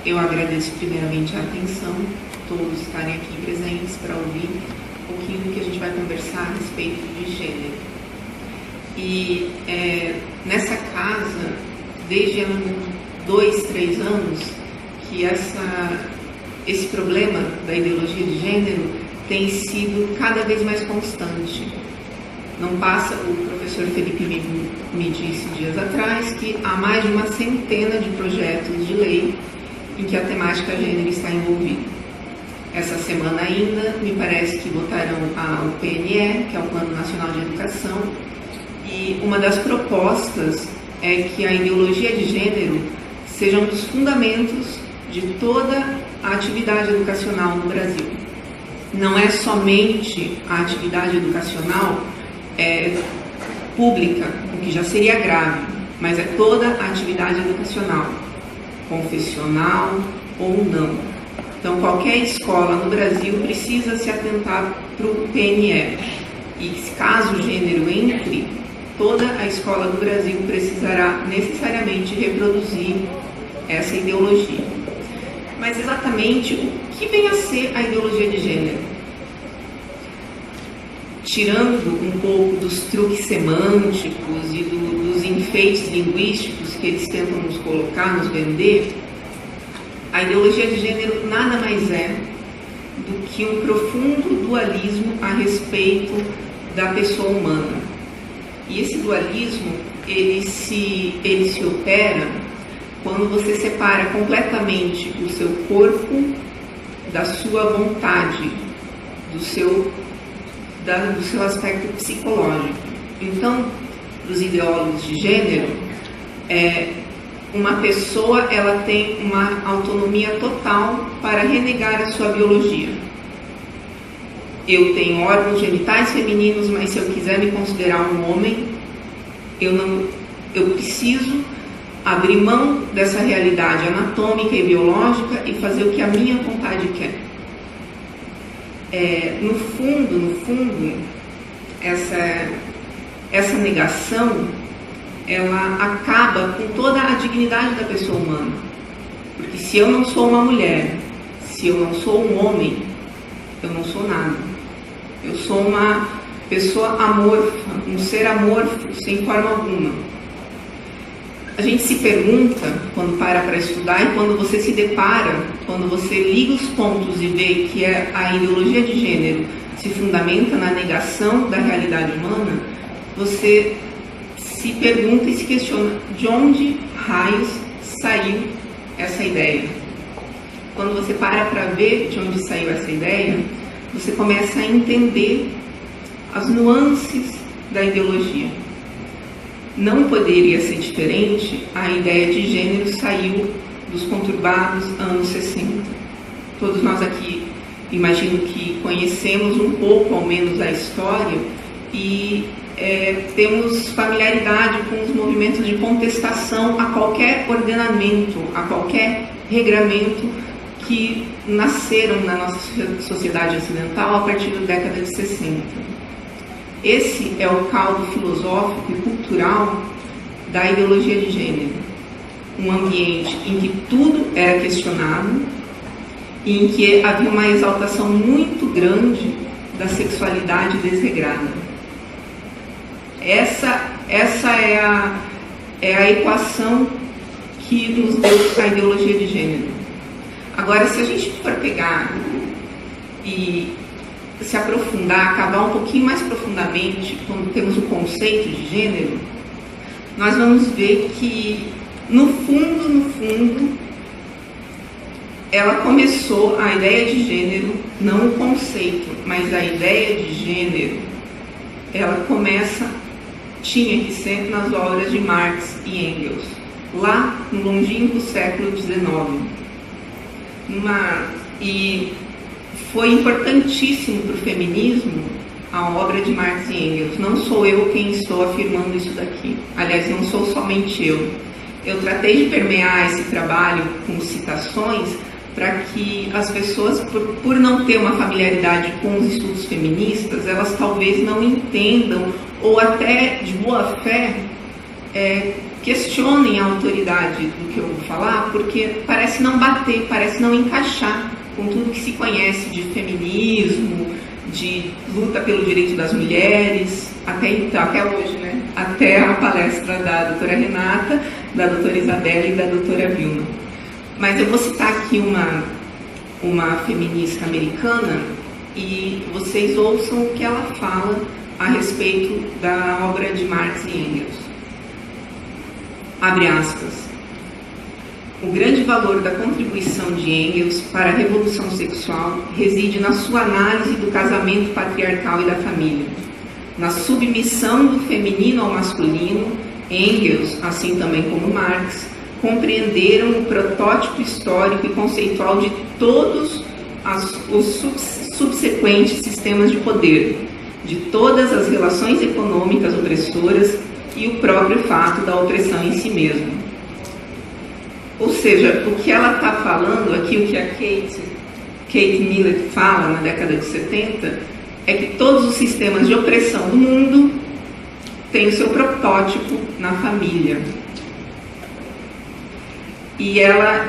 Eu agradeço primeiramente a atenção, todos estarem aqui presentes para ouvir um pouquinho do que a gente vai conversar a respeito de gênero. E nessa casa, desde há 2, 3 anos, que esse problema da ideologia de gênero tem sido cada vez mais constante. Não passa, o professor Felipe me disse dias atrás que há mais de uma centena de projetos de lei em que a temática gênero está envolvida. Essa semana ainda, me parece que votarão o PNE, que é o Plano Nacional de Educação, e uma das propostas é que a ideologia de gênero seja um dos fundamentos de toda a atividade educacional no Brasil. Não é somente a atividade educacional pública, o que já seria grave, mas é toda a atividade educacional, confessional ou não. Então, qualquer escola no Brasil precisa se atentar para o PNE. E caso o gênero entre, toda a escola do Brasil precisará necessariamente reproduzir essa ideologia. Mas exatamente o que vem a ser a ideologia de gênero? Tirando um pouco dos truques semânticos e dos enfeites linguísticos que eles tentam nos colocar, nos vender, a ideologia de gênero nada mais é do que um profundo dualismo a respeito da pessoa humana. E esse dualismo, ele se opera quando você separa completamente o seu corpo da sua vontade, do seu aspecto psicológico. Então, para os ideólogos de gênero, uma pessoa ela tem uma autonomia total para renegar a sua biologia. Eu tenho órgãos genitais femininos, mas se eu quiser me considerar um homem, eu preciso abrir mão dessa realidade anatômica e biológica e fazer o que a minha vontade quer. No fundo, essa negação, ela acaba com toda a dignidade da pessoa humana. Porque se eu não sou uma mulher, se eu não sou um homem, eu não sou nada. Eu sou uma pessoa amorfa, um ser amorfo, sem forma alguma. A gente se pergunta, quando para estudar, e quando você se depara, quando você liga os pontos e vê que a ideologia de gênero se fundamenta na negação da realidade humana, você se pergunta e se questiona de onde raios saiu essa ideia. Quando você para ver de onde saiu essa ideia, você começa a entender as nuances da ideologia. Não poderia ser diferente, a ideia de gênero saiu dos conturbados anos 60. Todos nós aqui, imagino que conhecemos um pouco, ao menos, a história e temos familiaridade com os movimentos de contestação a qualquer ordenamento, a qualquer regramento que nasceram na nossa sociedade ocidental a partir da década de 60. Esse é o caldo filosófico e cultural da ideologia de gênero. Um ambiente em que tudo era questionado e em que havia uma exaltação muito grande da sexualidade desregrada. Essa é a equação que nos deu a ideologia de gênero. Agora, se a gente for pegar e se aprofundar, acabar um pouquinho mais profundamente, quando temos o conceito de gênero, nós vamos ver que, no fundo, ela começou, a ideia de gênero, não o conceito, mas a ideia de gênero, ela tinha que ser nas obras de Marx e Engels, lá no longínquo século XIX. E foi importantíssimo para o feminismo a obra de Marx e Engels. Não sou eu quem estou afirmando isso daqui. Aliás, não sou somente eu. Eu tratei de permear esse trabalho com citações para que as pessoas, por não ter uma familiaridade com os estudos feministas, elas talvez não entendam, ou até de boa fé, questionem a autoridade do que eu vou falar, porque parece não bater, parece não encaixar com tudo que se conhece de feminismo, de luta pelo direito das mulheres, até hoje, né? Até a palestra da doutora Renata, da doutora Isabela e da doutora Vilma. Mas eu vou citar aqui uma feminista americana e vocês ouçam o que ela fala a respeito da obra de Marx e Engels. Abre aspas. O grande valor da contribuição de Engels para a revolução sexual reside na sua análise do casamento patriarcal e da família. Na submissão do feminino ao masculino, Engels, assim também como Marx, compreenderam o protótipo histórico e conceitual de todos os subsequentes sistemas de poder, de todas as relações econômicas opressoras e o próprio fato da opressão em si mesmo. Ou seja, o que ela está falando aqui, o que a Kate Millett fala na década de 70, é que todos os sistemas de opressão do mundo têm o seu protótipo na família. E ela,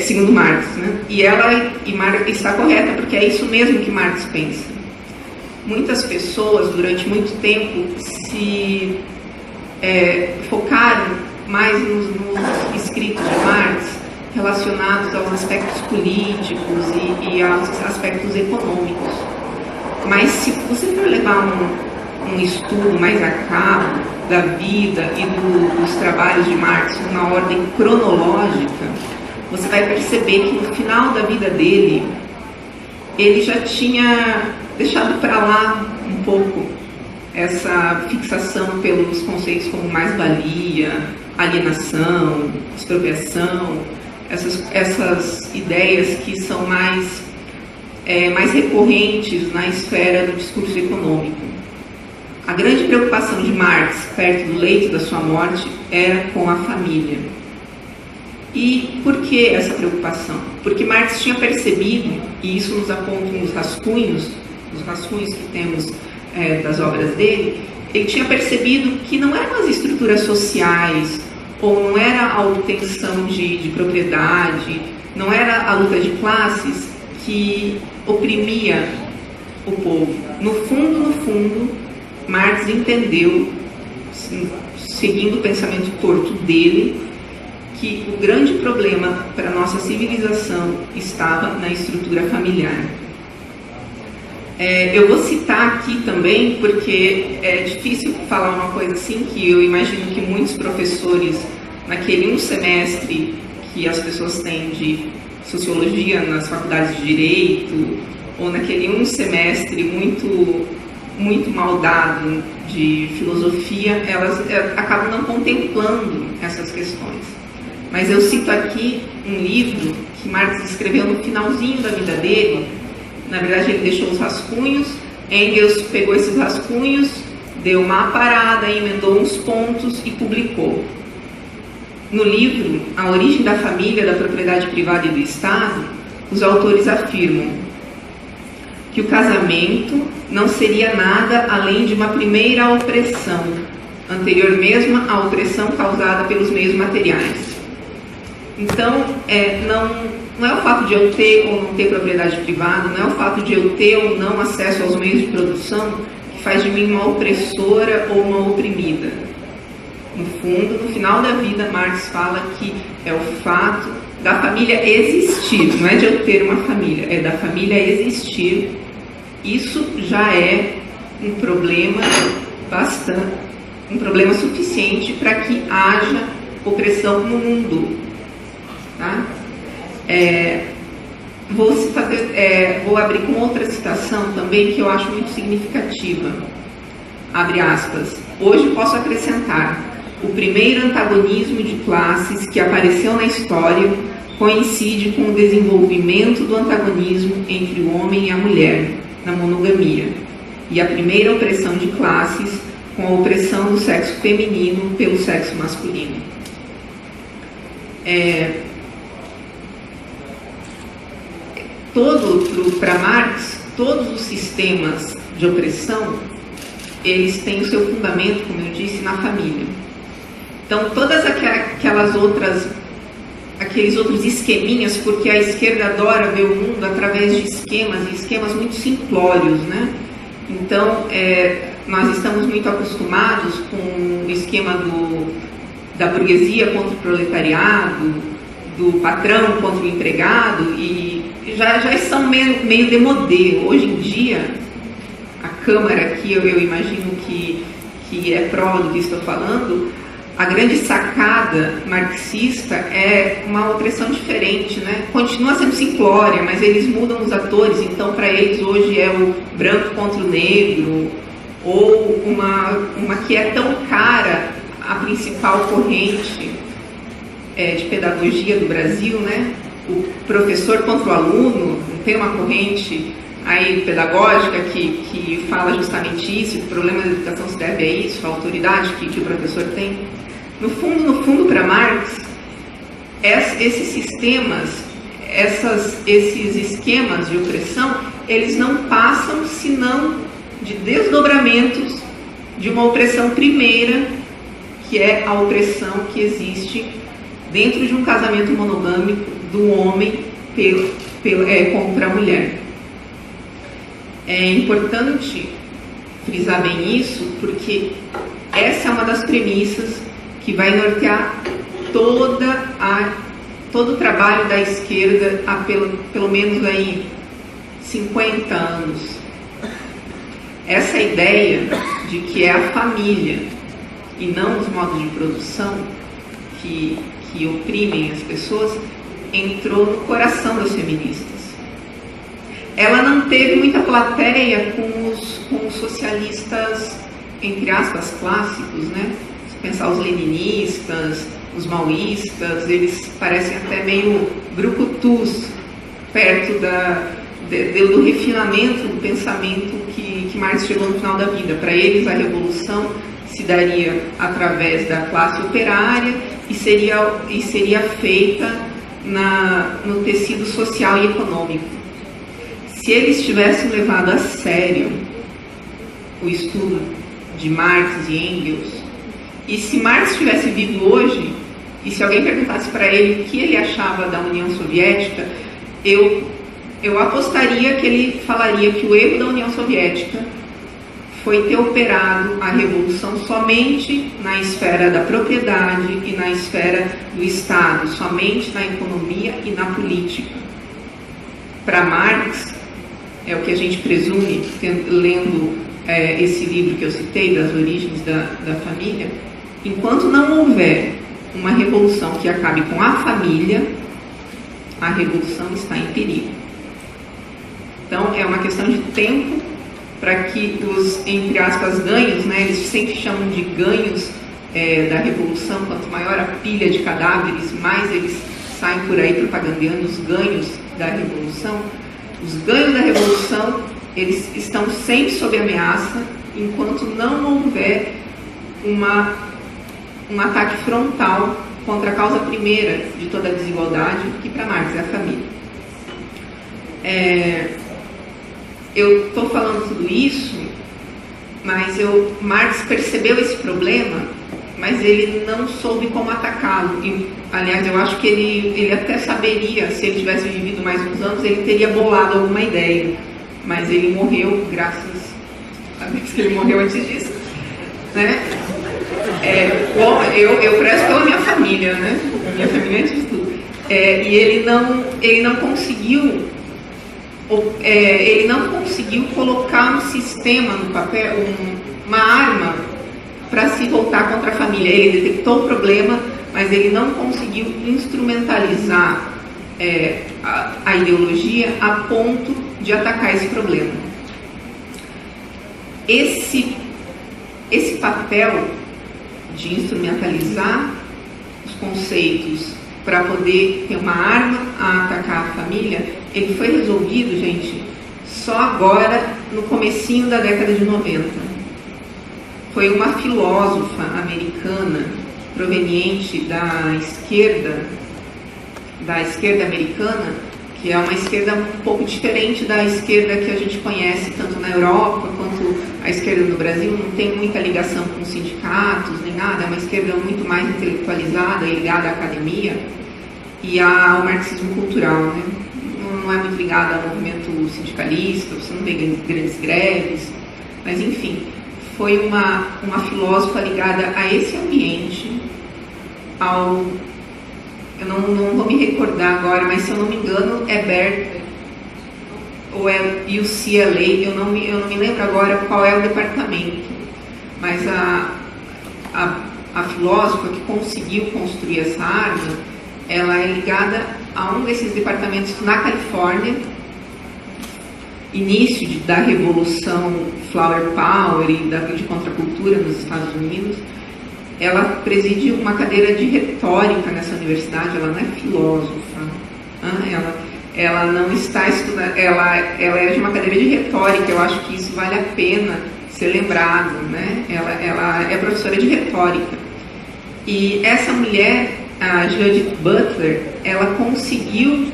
segundo Marx, né? E Marx está correta, porque é isso mesmo que Marx pensa. Muitas pessoas, durante muito tempo, se focaram mais nos escritos de Marx relacionados aos aspectos políticos e aos aspectos econômicos. Mas se você for levar um estudo mais a cabo da vida e dos trabalhos de Marx numa ordem cronológica, você vai perceber que no final da vida dele, ele já tinha deixado para lá um pouco essa fixação pelos conceitos como mais-valia, alienação, expropriação, essas ideias que são mais recorrentes na esfera do discurso econômico. A grande preocupação de Marx, perto do leito da sua morte, era com a família. E por que essa preocupação? Porque Marx tinha percebido, e isso nos apontam os rascunhos que temos das obras dele, ele tinha percebido que não eram as estruturas sociais, ou não era a obtenção de propriedade, não era a luta de classes que oprimia o povo. No fundo, Marx entendeu, seguindo o pensamento torto dele, que o grande problema para a nossa civilização estava na estrutura familiar. Eu vou citar aqui também, porque é difícil falar uma coisa assim, que eu imagino que muitos professores, naquele um semestre que as pessoas têm de sociologia nas faculdades de direito, ou naquele um semestre muito mal dado de filosofia, elas acabam não contemplando essas questões. Mas eu cito aqui um livro que Marx escreveu no finalzinho da vida dele. Na verdade, ele deixou os rascunhos, Engels pegou esses rascunhos, deu uma parada, emendou uns pontos e publicou. No livro A Origem da Família, da Propriedade Privada e do Estado, os autores afirmam que o casamento não seria nada além de uma primeira opressão, anterior mesmo à opressão causada pelos meios materiais. Então, não é o fato de eu ter ou não ter propriedade privada, não é o fato de eu ter ou não acesso aos meios de produção que faz de mim uma opressora ou uma oprimida. No fundo, no final da vida, Marx fala que é o fato da família existir, não é de eu ter uma família, é da família existir. Isso já é um problema suficiente para que haja opressão no mundo. Tá? Vou abrir com outra citação também que eu acho muito significativa. Abre aspas. Hoje posso acrescentar: o primeiro antagonismo de classes que apareceu na história coincide com o desenvolvimento do antagonismo entre o homem e a mulher, na monogamia, e a primeira opressão de classes com a opressão do sexo feminino pelo sexo masculino. Para Marx, todos os sistemas de opressão, eles têm o seu fundamento, como eu disse, na família. Então, todas aqueles outros esqueminhas, porque a esquerda adora ver o mundo através de esquemas, e esquemas muito simplórios, né? Então, nós estamos muito acostumados com o esquema da burguesia contra o proletariado, do patrão contra o empregado, e já estão meio demodê. Hoje em dia, a Câmara aqui, eu imagino que é prova do que estou falando, a grande sacada marxista é uma opressão diferente, né? Continua sendo simplória, mas eles mudam os atores, então para eles hoje é o branco contra o negro, ou uma que é tão cara a principal corrente de pedagogia do Brasil, né? O professor contra o aluno. Tem uma corrente aí pedagógica que fala justamente isso, que o problema da educação se deve a isso, a autoridade que o professor tem. No fundo, para Marx, esses sistemas, esses esquemas de opressão, eles não passam senão de desdobramentos de uma opressão primeira, que é a opressão que existe dentro de um casamento monogâmico do homem contra a mulher. É importante frisar bem isso, porque essa é uma das premissas que vai nortear todo o trabalho da esquerda há pelo menos aí 50 anos. Essa ideia de que é a família e não os modos de produção que oprimem as pessoas entrou no coração das feministas. Ela não teve muita plateia com os socialistas, entre aspas, clássicos, né? Se pensar os leninistas, os maoístas, eles parecem até meio brucutus, perto do refinamento do pensamento que Marx chegou no final da vida. Para eles, a revolução se daria através da classe operária e seria feita no tecido social e econômico. Se eles tivessem levado a sério o estudo de Marx e Engels, e se Marx estivesse vivo hoje, e se alguém perguntasse para ele o que ele achava da União Soviética, eu apostaria que ele falaria que o erro da União Soviética foi ter operado a revolução somente na esfera da propriedade e na esfera do Estado, somente na economia e na política. Para Marx, é o que a gente presume, lendo esse livro que eu citei, Das Origens da Família, enquanto não houver uma revolução que acabe com a família, a revolução está em perigo. Então, é uma questão de tempo para que os, entre aspas, ganhos, né, eles sempre chamam de ganhos da revolução, quanto maior a pilha de cadáveres, mais eles saem por aí propagandeando os ganhos da revolução. Os ganhos da revolução, eles estão sempre sob ameaça, enquanto não houver um ataque frontal contra a causa primeira de toda a desigualdade, que para Marx é a família. Eu estou falando tudo isso, mas Marx percebeu esse problema, mas ele não soube como atacá-lo. Aliás, eu acho que ele até saberia, se ele tivesse vivido mais uns anos, ele teria bolado alguma ideia. Mas ele morreu, graças a Deus que ele morreu antes disso. Né? Bom, eu prezo pela minha família, né? Minha família antes de tudo. E ele não conseguiu colocar um sistema no papel, uma arma para se voltar contra a família. Ele detectou o problema, mas ele não conseguiu instrumentalizar a ideologia a ponto de atacar esse problema. Esse papel de instrumentalizar os conceitos para poder ter uma arma a atacar a família, ele foi resolvido, gente, só agora, no comecinho da década de 90. Foi uma filósofa americana, proveniente da esquerda americana, que é uma esquerda um pouco diferente da esquerda que a gente conhece tanto na Europa quanto a esquerda no Brasil não tem muita ligação com sindicatos nem nada, é uma esquerda muito mais intelectualizada e ligada à academia e ao marxismo cultural, né? Não é muito ligada ao movimento sindicalista, você não vê grandes greves, mas enfim, foi uma filósofa ligada a esse ambiente, eu não vou me recordar agora, mas se eu não me engano é Berkeley ou é UCLA, eu não me lembro agora qual é o departamento, mas a filósofa que conseguiu construir essa arma, ela é ligada a um desses departamentos na Califórnia, início da revolução Flower Power e de contracultura nos Estados Unidos. Ela preside uma cadeira de retórica nessa universidade, ela não é filósofa, ela não está estudando, ela é de uma cadeira de retórica, eu acho que isso vale a pena ser lembrado, né? Ela é professora de retórica. E essa mulher, a Judith Butler, ela conseguiu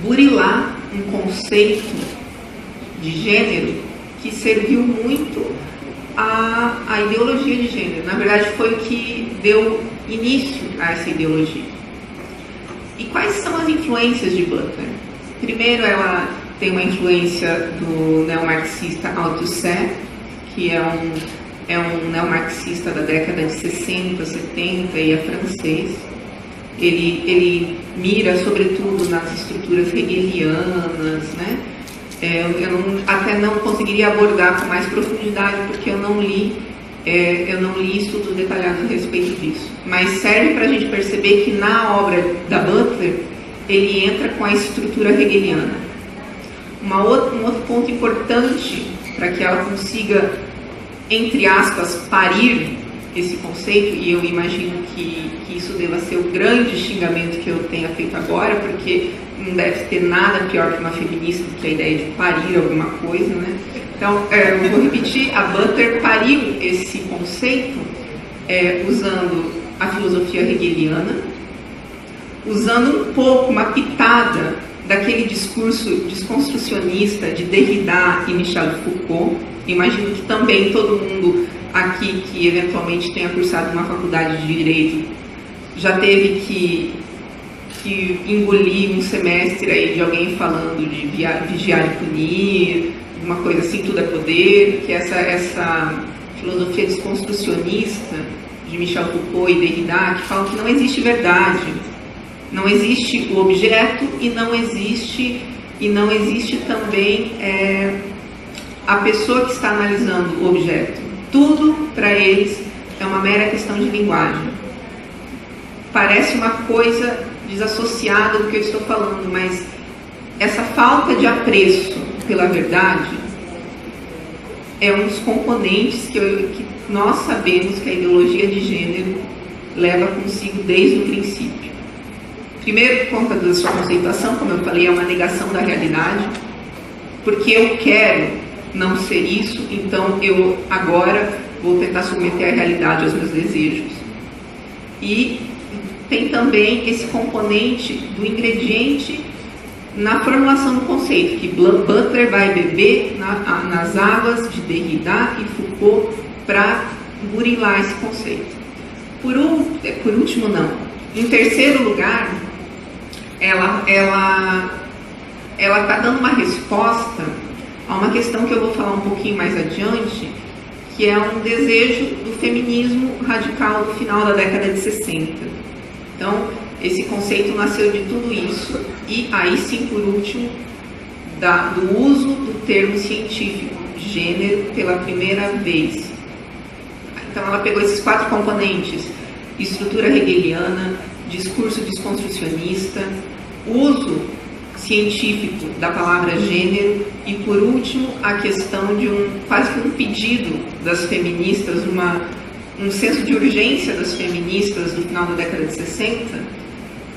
burilar um conceito de gênero que serviu muito à ideologia de gênero. Na verdade, foi o que deu início a essa ideologia. E quais são as influências de Butler? Primeiro, ela tem uma influência do neomarxista Althusser, que é um neomarxista da década de 60, 70 e é francês. Ele mira, sobretudo, nas estruturas hegelianas, né? Eu até não conseguiria abordar com mais profundidade, porque eu não li estudos detalhados a respeito disso. Mas serve para a gente perceber que na obra da Butler, ele entra com a estrutura hegeliana. Um outro ponto importante para que ela consiga, entre aspas, parir esse conceito, e eu imagino que isso deva ser o grande xingamento que eu tenha feito agora, porque não deve ter nada pior que uma feminista do que a ideia de parir alguma coisa, né? Então, eu vou repetir, a Butler pariu esse conceito usando a filosofia hegeliana, usando um pouco, uma pitada daquele discurso desconstrucionista de Derrida e Michel Foucault. Imagino que também todo mundo aqui que eventualmente tenha cursado uma faculdade de Direito já teve que engolir um semestre aí de alguém falando de vigiar e punir, uma coisa assim, tudo é poder, que essa filosofia desconstrucionista de Michel Foucault e Derrida, que falam que não existe verdade, não existe o objeto e não existe também a pessoa que está analisando o objeto. Tudo para eles é uma mera questão de linguagem. Parece uma coisa desassociada do que eu estou falando, mas essa falta de apreço pela verdade é um dos componentes que nós sabemos que a ideologia de gênero leva consigo desde o princípio. Primeiro, por conta da sua conceituação, como eu falei, é uma negação da realidade, porque eu quero não ser isso, então eu agora vou tentar submeter a realidade aos meus desejos. E tem também esse componente do ingrediente na formulação do conceito, que Butler vai beber nas águas de Derrida e Foucault para burilar esse conceito. Por último, não. Em terceiro lugar, ela está dando uma resposta a uma questão que eu vou falar um pouquinho mais adiante, que é um desejo do feminismo radical do final da década de 60. Então, esse conceito nasceu de tudo isso, e aí sim, por último, do uso do termo científico, gênero, pela primeira vez. Então, ela pegou esses 4 componentes: estrutura hegeliana, discurso desconstrucionista, uso científico da palavra gênero e, por último, a questão de quase que um pedido das feministas, um senso de urgência das feministas do final da década de 60.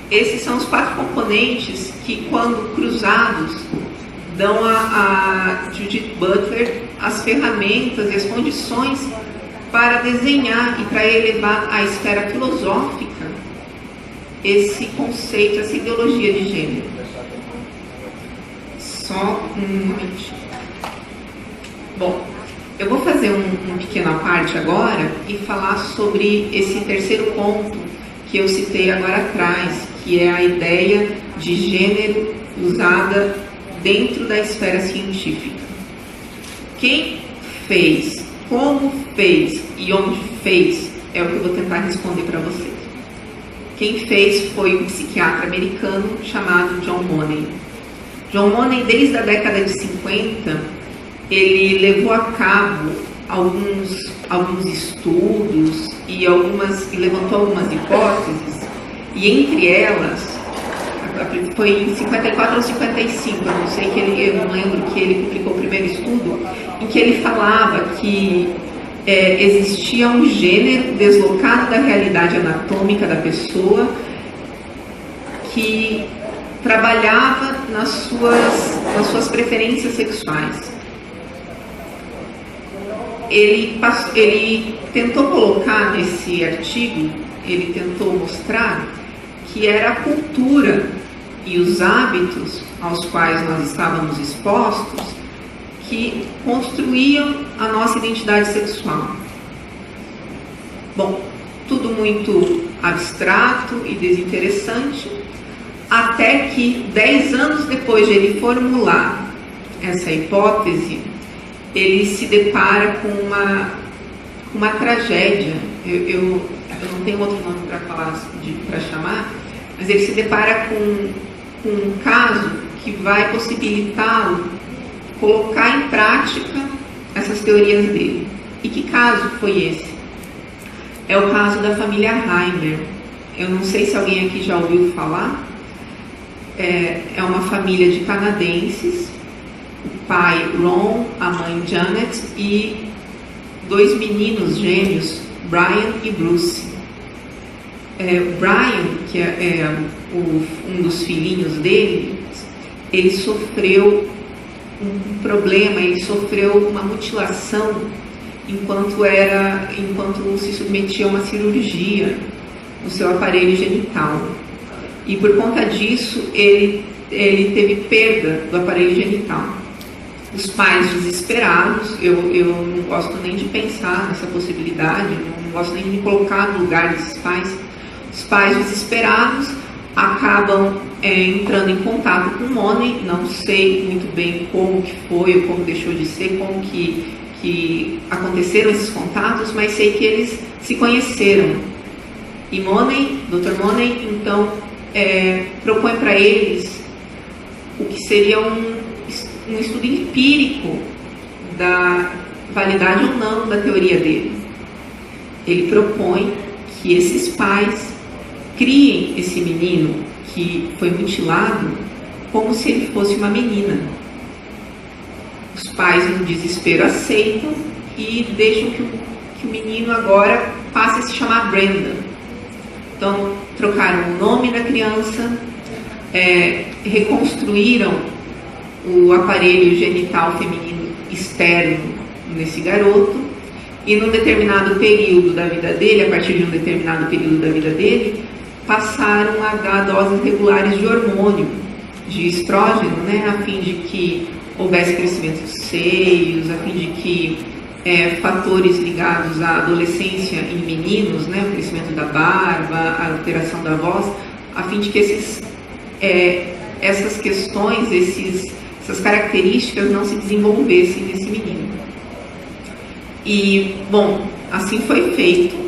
Esses são os 4 componentes que, quando cruzados, dão a Judith Butler as ferramentas e as condições para desenhar e para elevar à esfera filosófica esse conceito, essa ideologia de gênero. Só um momentinho. Bom, Eu vou fazer um pequeno à parte agora e falar sobre esse terceiro ponto que eu citei agora atrás, que é a ideia de gênero usada dentro da esfera científica. Quem fez, como fez e onde fez é o que eu vou tentar responder para vocês. Quem fez foi um psiquiatra americano chamado John Money. John Money, desde a década de 50, ele levou a cabo alguns estudos e levantou algumas hipóteses, e entre elas, foi em 54 ou 55, eu não sei, eu não lembro, que ele publicou o primeiro estudo, em que ele falava que existia um gênero deslocado da realidade anatômica da pessoa que trabalhava nas suas preferências sexuais. Ele tentou colocar nesse artigo, ele tentou mostrar que era a cultura e os hábitos aos quais nós estávamos expostos que construíam a nossa identidade sexual. Bom, tudo muito abstrato e desinteressante, até que 10 anos depois de ele formular essa hipótese, ele se depara com uma tragédia. Eu não tenho outro nome para chamar, mas ele se depara com um caso que vai possibilitá-lo colocar em prática essas teorias dele. E que caso foi esse? É o caso da família Reimer. Eu não sei se alguém aqui já ouviu falar. É uma família de canadenses, o pai Ron, a mãe Janet e 2 meninos gêmeos, Brian e Bruce. Brian, que é um dos filhinhos dele, ele sofreu um problema, ele sofreu uma mutilação enquanto se submetia a uma cirurgia no seu aparelho genital. E por conta disso, ele teve perda do aparelho genital. Os pais desesperados, eu não gosto nem de pensar nessa possibilidade, não gosto nem de me colocar no lugar desses pais. Os pais desesperados acabam entrando em contato com o Money, não sei muito bem como que foi ou como deixou de ser, como que aconteceram esses contatos, mas sei que eles se conheceram. E Money, Dr. Money, então, propõe para eles o que seria um estudo empírico da validade ou não da teoria dele. Ele propõe que esses pais criem esse menino que foi mutilado como se ele fosse uma menina. Os pais, no desespero, aceitam e deixam que o menino agora passe a se chamar Brenda. Então, trocaram o nome da criança, reconstruíram o aparelho genital feminino externo nesse garoto, e num determinado período da vida dele, a partir de um determinado período da vida dele, passaram a dar doses regulares de hormônio, de estrógeno, né, a fim de que houvesse crescimento dos seios, a fim de que fatores ligados à adolescência em meninos, né, o crescimento da barba, a alteração da voz, a fim de que essas questões, essas características não se desenvolvessem nesse menino. E, bom, assim foi feito.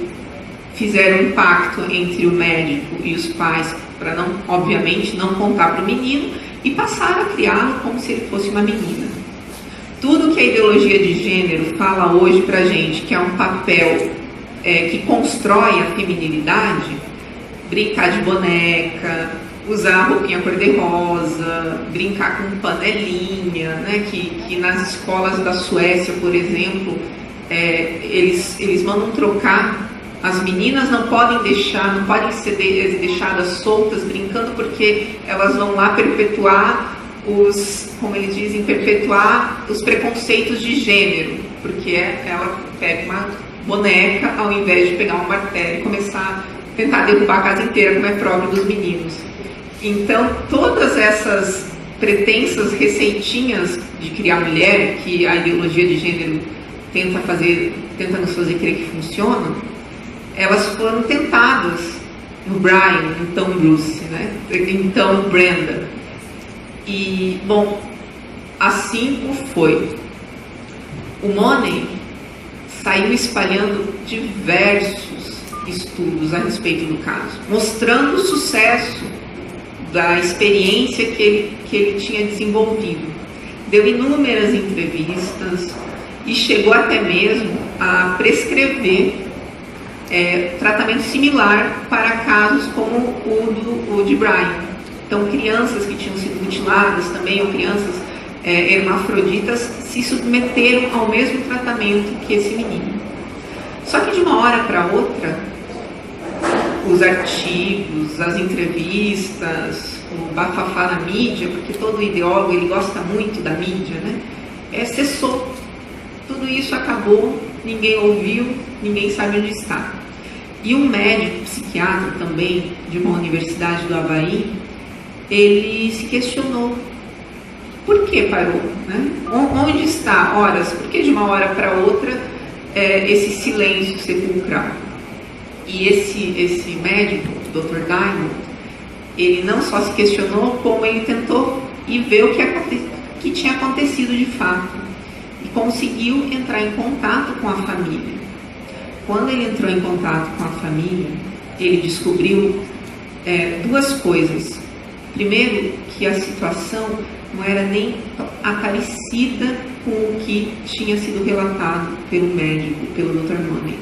Fizeram um pacto entre o médico e os pais para, obviamente, não contar para o menino, e passaram a criá-lo como se ele fosse uma menina. Tudo que a ideologia de gênero fala hoje para a gente, que é um papel que constrói a feminilidade, brincar de boneca, usar roupinha cor-de-rosa, brincar com panelinha, né, que nas escolas da Suécia, por exemplo, eles mandam trocar. As meninas não podem ser deixadas soltas brincando, porque elas vão lá perpetuar como eles dizem, perpetuar os preconceitos de gênero, porque ela pega uma boneca ao invés de pegar um martelo e começar a tentar derrubar a casa inteira, como é próprio dos meninos. Então, todas essas pretensas receitinhas de criar mulher, que a ideologia de gênero tenta nos fazer crer que funcionam, elas foram tentadas no Brian, então Bruce, né? Então Brenda. E, bom, assim foi. O Money saiu espalhando diversos estudos a respeito do caso, mostrando o sucesso da experiência que ele tinha desenvolvido. Deu inúmeras entrevistas e chegou até mesmo a prescrever tratamento similar para casos como o de Brian. Então, crianças que tinham sido mutiladas também, ou crianças hermafroditas, se submeteram ao mesmo tratamento que esse menino. Só que de uma hora para outra, os artigos, as entrevistas, o bafafá na mídia, porque todo ideólogo ele gosta muito da mídia, né? Cessou. Tudo isso acabou, ninguém ouviu, ninguém sabe onde está. E um médico psiquiatra também, de uma universidade do Havaí, ele se questionou. Por que parou? Né? Onde está? Horas? Por que de uma hora para outra esse silêncio sepulcral? E esse médico, o Dr. Diamond, ele não só se questionou, como ele tentou ir ver o que tinha acontecido de fato. E conseguiu entrar em contato com a família. Quando ele entrou em contato com a família, ele descobriu duas coisas. Primeiro, que a situação não era nem parecida com o que tinha sido relatado pelo médico, pelo Dr. Money.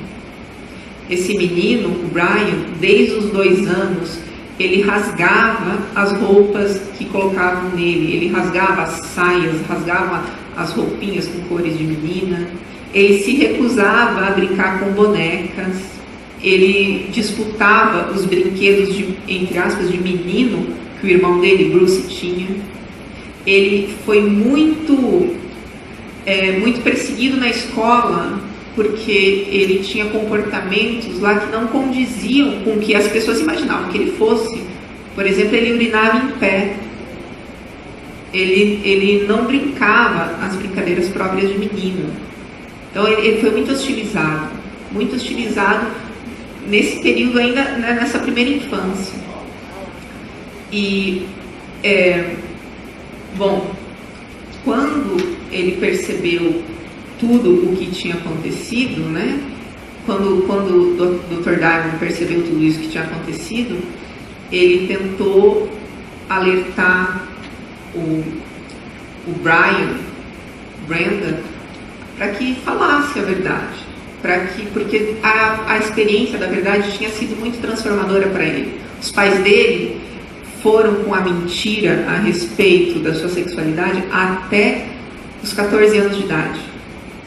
Esse menino, o Brian, desde os 2 anos, ele rasgava as roupas que colocavam nele, ele rasgava as saias, rasgava as roupinhas com cores de menina, ele se recusava a brincar com bonecas, ele disputava os brinquedos, entre aspas, de menino que o irmão dele, Bruce, tinha. Ele foi muito perseguido na escola, porque ele tinha comportamentos lá que não condiziam com o que as pessoas imaginavam que ele fosse. Por exemplo, ele urinava em pé. Ele não brincava as brincadeiras próprias de menino. Então ele foi muito hostilizado nesse período ainda, né, nessa primeira infância. E, bom, quando ele percebeu tudo o que tinha acontecido, né? Quando o Dr. Diamond percebeu tudo isso que tinha acontecido, ele tentou alertar o Brenda, para que falasse a verdade, porque a experiência da verdade tinha sido muito transformadora para ele. Os pais dele foram com a mentira a respeito da sua sexualidade até os 14 anos de idade.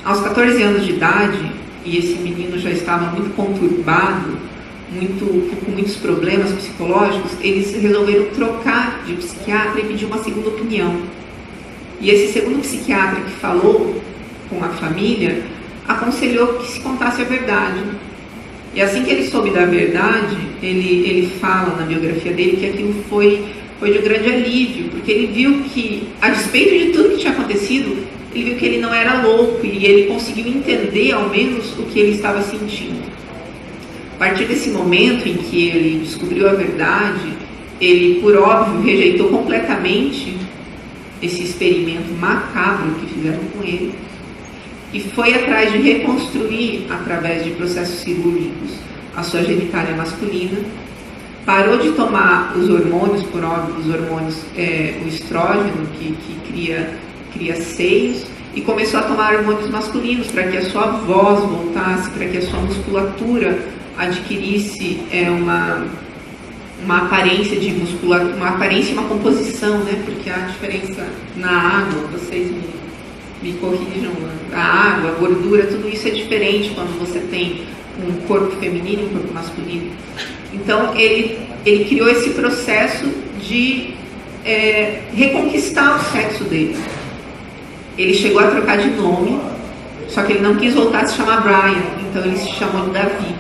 Aos 14 anos de idade, e esse menino já estava muito conturbado, com muitos problemas psicológicos, eles resolveram trocar de psiquiatra e pedir uma segunda opinião. E esse segundo psiquiatra que falou com a família aconselhou que se contasse a verdade. E assim que ele soube da verdade, ele fala na biografia dele que aquilo foi de um grande alívio, porque ele viu que, a despeito de tudo que tinha acontecido, ele viu que ele não era louco e ele conseguiu entender ao menos o que ele estava sentindo. A partir desse momento em que ele descobriu a verdade, ele, por óbvio, rejeitou completamente esse experimento macabro que fizeram com ele e foi atrás de reconstruir, através de processos cirúrgicos, a sua genitália masculina. Parou de tomar os hormônios, por óbvio, o estrógeno, que cria seios, e começou a tomar hormônios masculinos para que a sua voz voltasse, para que a sua musculatura adquirisse uma aparência de musculatura, uma aparência e uma composição, né? Porque a diferença na água, vocês me corrijam, a água, a gordura, tudo isso é diferente quando você tem um corpo feminino e um corpo masculino. Então ele criou esse processo de reconquistar o sexo dele. Ele chegou a trocar de nome, só que ele não quis voltar a se chamar Brian, então ele se chamou de Davi.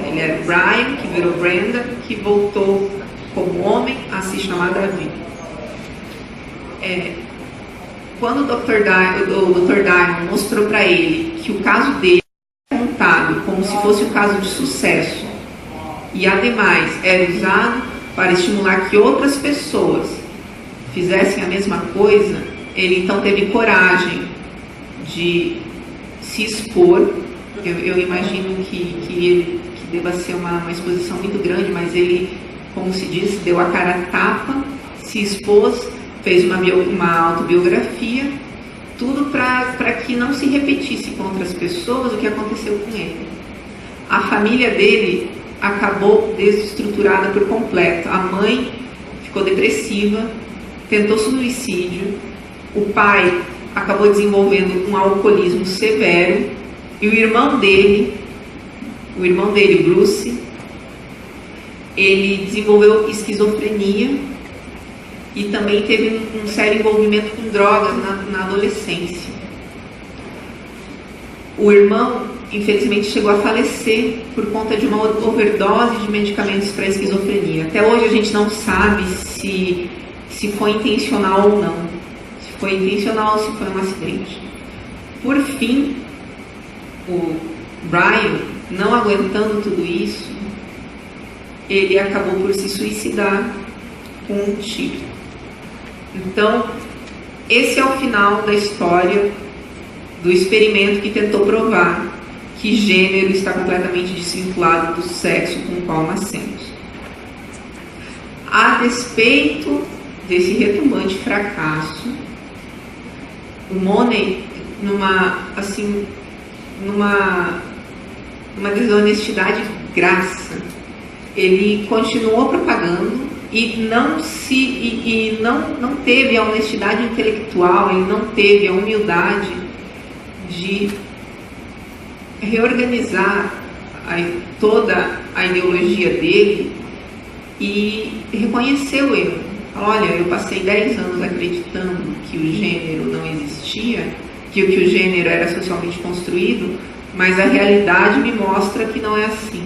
Ele era Brian, que virou Brenda, que voltou como homem a se chamar Davi. quando o Dr. Diamond mostrou para ele que o caso dele era contado como se fosse um caso de sucesso e, ademais, era usado para estimular que outras pessoas fizessem a mesma coisa, ele então teve coragem de se expor. Eu imagino que deva ser uma exposição muito grande, mas ele, como se diz, deu a cara a tapa, se expôs, fez uma autobiografia, tudo para que não se repetisse com outras pessoas o que aconteceu com ele. A família dele acabou desestruturada por completo. A mãe ficou depressiva, tentou suicídio, o pai acabou desenvolvendo um alcoolismo severo, e o irmão dele, Bruce, ele desenvolveu esquizofrenia e também teve um sério envolvimento com drogas na adolescência. O irmão, infelizmente, chegou a falecer por conta de uma overdose de medicamentos para esquizofrenia. Até hoje a gente não sabe se foi intencional ou não. Se foi intencional ou se foi um acidente. Por fim, o Brian, não aguentando tudo isso, ele acabou por se suicidar com um tiro. Então, esse é o final da história do experimento que tentou provar que gênero está completamente desvinculado do sexo com o qual nascemos. A despeito desse retumbante fracasso, o Money, numa desonestidade grassa, ele continuou propagando e não teve a honestidade intelectual, ele não teve a humildade de reorganizar toda a ideologia dele e reconhecer o erro. Olha, eu passei 10 anos acreditando que o gênero não existia, que o gênero era socialmente construído, mas a realidade me mostra que não é assim.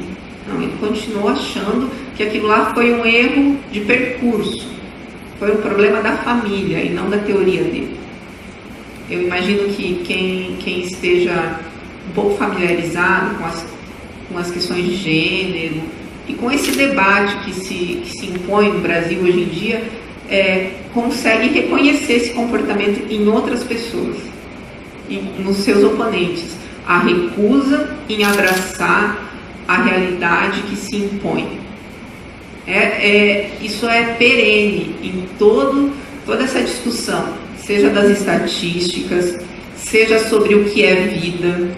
Não, ele continuou achando que aquilo lá foi um erro de percurso, foi um problema da família e não da teoria dele. Eu imagino que quem esteja um pouco familiarizado com as questões de gênero e com esse debate que se impõe no Brasil hoje em dia, consegue reconhecer esse comportamento em outras pessoas, nos seus oponentes, a recusa em abraçar a realidade que se impõe. Isso é perene em toda essa discussão, seja das estatísticas, seja sobre o que é vida,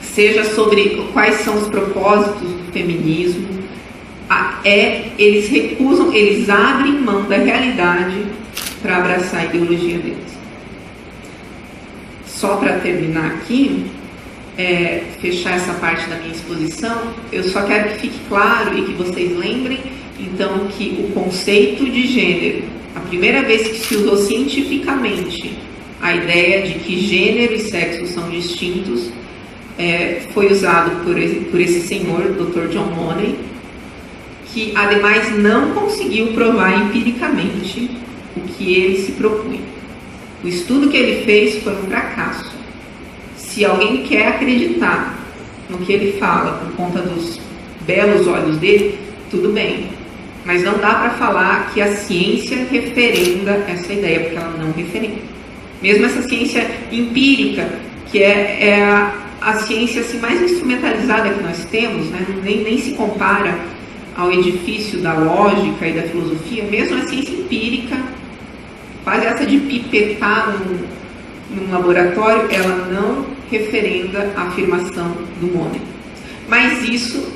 seja sobre quais são os propósitos do feminismo. Eles recusam, eles abrem mão da realidade para abraçar a ideologia deles. Só para terminar aqui, fechar essa parte da minha exposição, eu só quero que fique claro e que vocês lembrem, então, que o conceito de gênero, a primeira vez que se usou cientificamente a ideia de que gênero e sexo são distintos, foi usado por esse senhor, Dr. John Money, que, ademais, não conseguiu provar empiricamente o que ele se propunha. O estudo que ele fez foi um fracasso. Se alguém quer acreditar no que ele fala por conta dos belos olhos dele, tudo bem. Mas não dá para falar que a ciência referenda essa ideia, porque ela não referenda. Mesmo essa ciência empírica, que é a ciência assim, mais instrumentalizada que nós temos, né? nem se compara ao edifício da lógica e da filosofia, mesmo a ciência empírica, quase essa de pipetar num laboratório, ela não referenda a afirmação do Money. Mas isso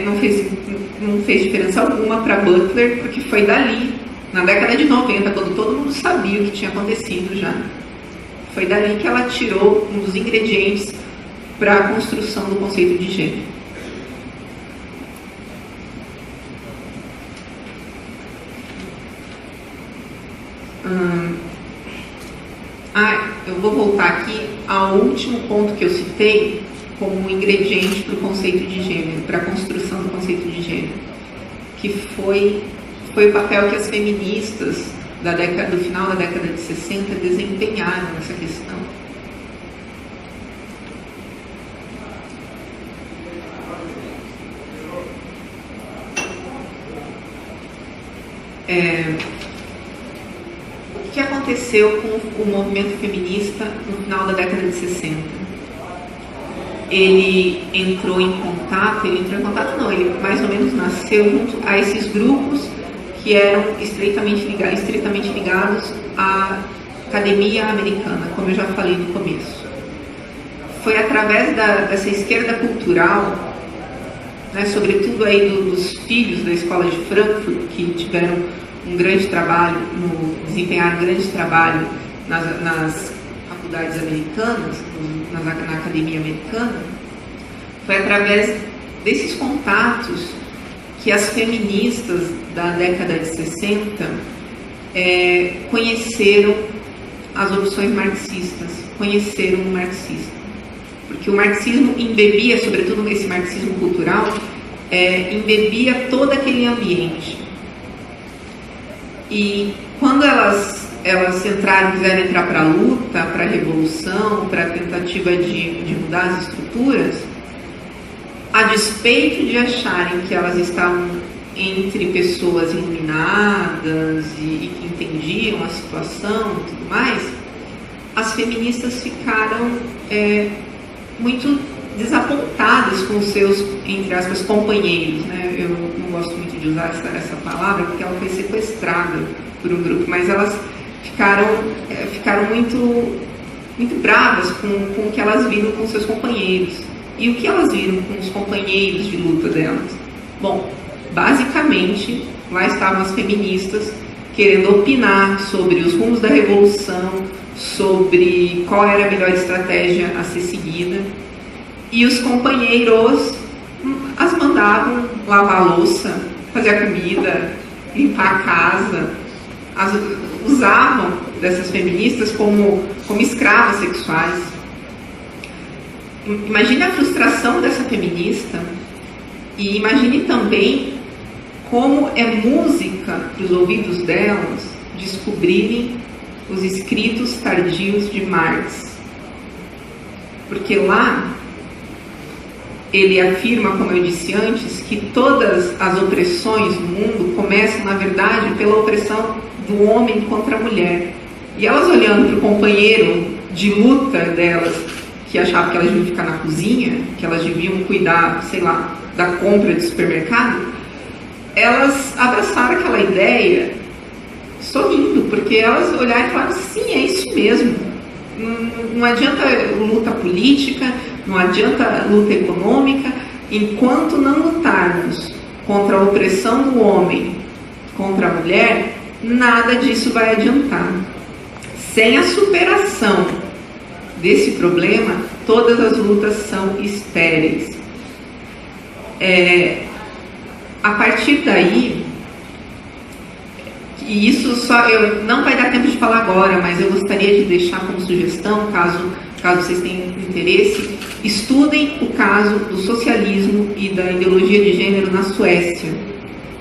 não fez diferença alguma para Butler, porque foi dali, na década de 90, quando todo mundo sabia o que tinha acontecido já, foi dali que ela tirou um dos ingredientes para a construção do conceito de gênero. Eu vou voltar aqui ao último ponto que eu citei como um ingrediente para o conceito de gênero, para a construção do conceito de gênero, que foi o papel que as feministas do final da década de 60 desempenharam nessa questão. O que aconteceu com o movimento feminista no final da década de 60? Ele entrou em contato, ele mais ou menos nasceu junto a esses grupos que eram estreitamente ligados à academia americana, como eu já falei no começo. Foi através dessa esquerda cultural, né, sobretudo aí dos filhos da escola de Frankfurt, que tiveram um grande trabalho, desempenharam um grande trabalho nas faculdades americanas, na academia americana. Foi através desses contatos que as feministas da década de 60 conheceram as opções marxistas, conheceram o marxismo. Porque o marxismo embebia, sobretudo esse marxismo cultural, embebia todo aquele ambiente. E quando elas quiseram entrar para a luta, para a revolução, para a tentativa de mudar as estruturas, a despeito de acharem que elas estavam entre pessoas iluminadas e que entendiam a situação e tudo mais, as feministas ficaram muito desapontadas com os seus, entre aspas, companheiros, né? Eu não gosto muito de usar essa palavra porque ela foi sequestrada por um grupo, mas elas ficaram muito, muito bravas com o que elas viram com seus companheiros. E o que elas viram com os companheiros de luta delas? Bom, basicamente, lá estavam as feministas querendo opinar sobre os rumos da revolução, sobre qual era a melhor estratégia a ser seguida. E os companheiros as mandavam lavar a louça, fazer a comida, limpar a casa. Usavam dessas feministas como escravas sexuais. Imagine a frustração dessa feminista e imagine também como é música para os ouvidos delas descobrirem os escritos tardios de Marx. Porque lá ele afirma, como eu disse antes, que todas as opressões no mundo começam, na verdade, pela opressão do homem contra a mulher. E elas olhando para o companheiro de luta delas, que achavam que elas deviam ficar na cozinha, que elas deviam cuidar, sei lá, da compra de supermercado, elas abraçaram aquela ideia sorrindo, porque elas olharam e falaram, sim, é isso mesmo. Não adianta luta política, não adianta luta econômica, enquanto não lutarmos contra a opressão do homem, contra a mulher, nada disso vai adiantar. Sem a superação desse problema, todas as lutas são estéreis. A partir daí, e isso não vai dar tempo de falar agora, mas eu gostaria de deixar como sugestão, caso vocês tenham interesse, estudem o caso do socialismo e da ideologia de gênero na Suécia,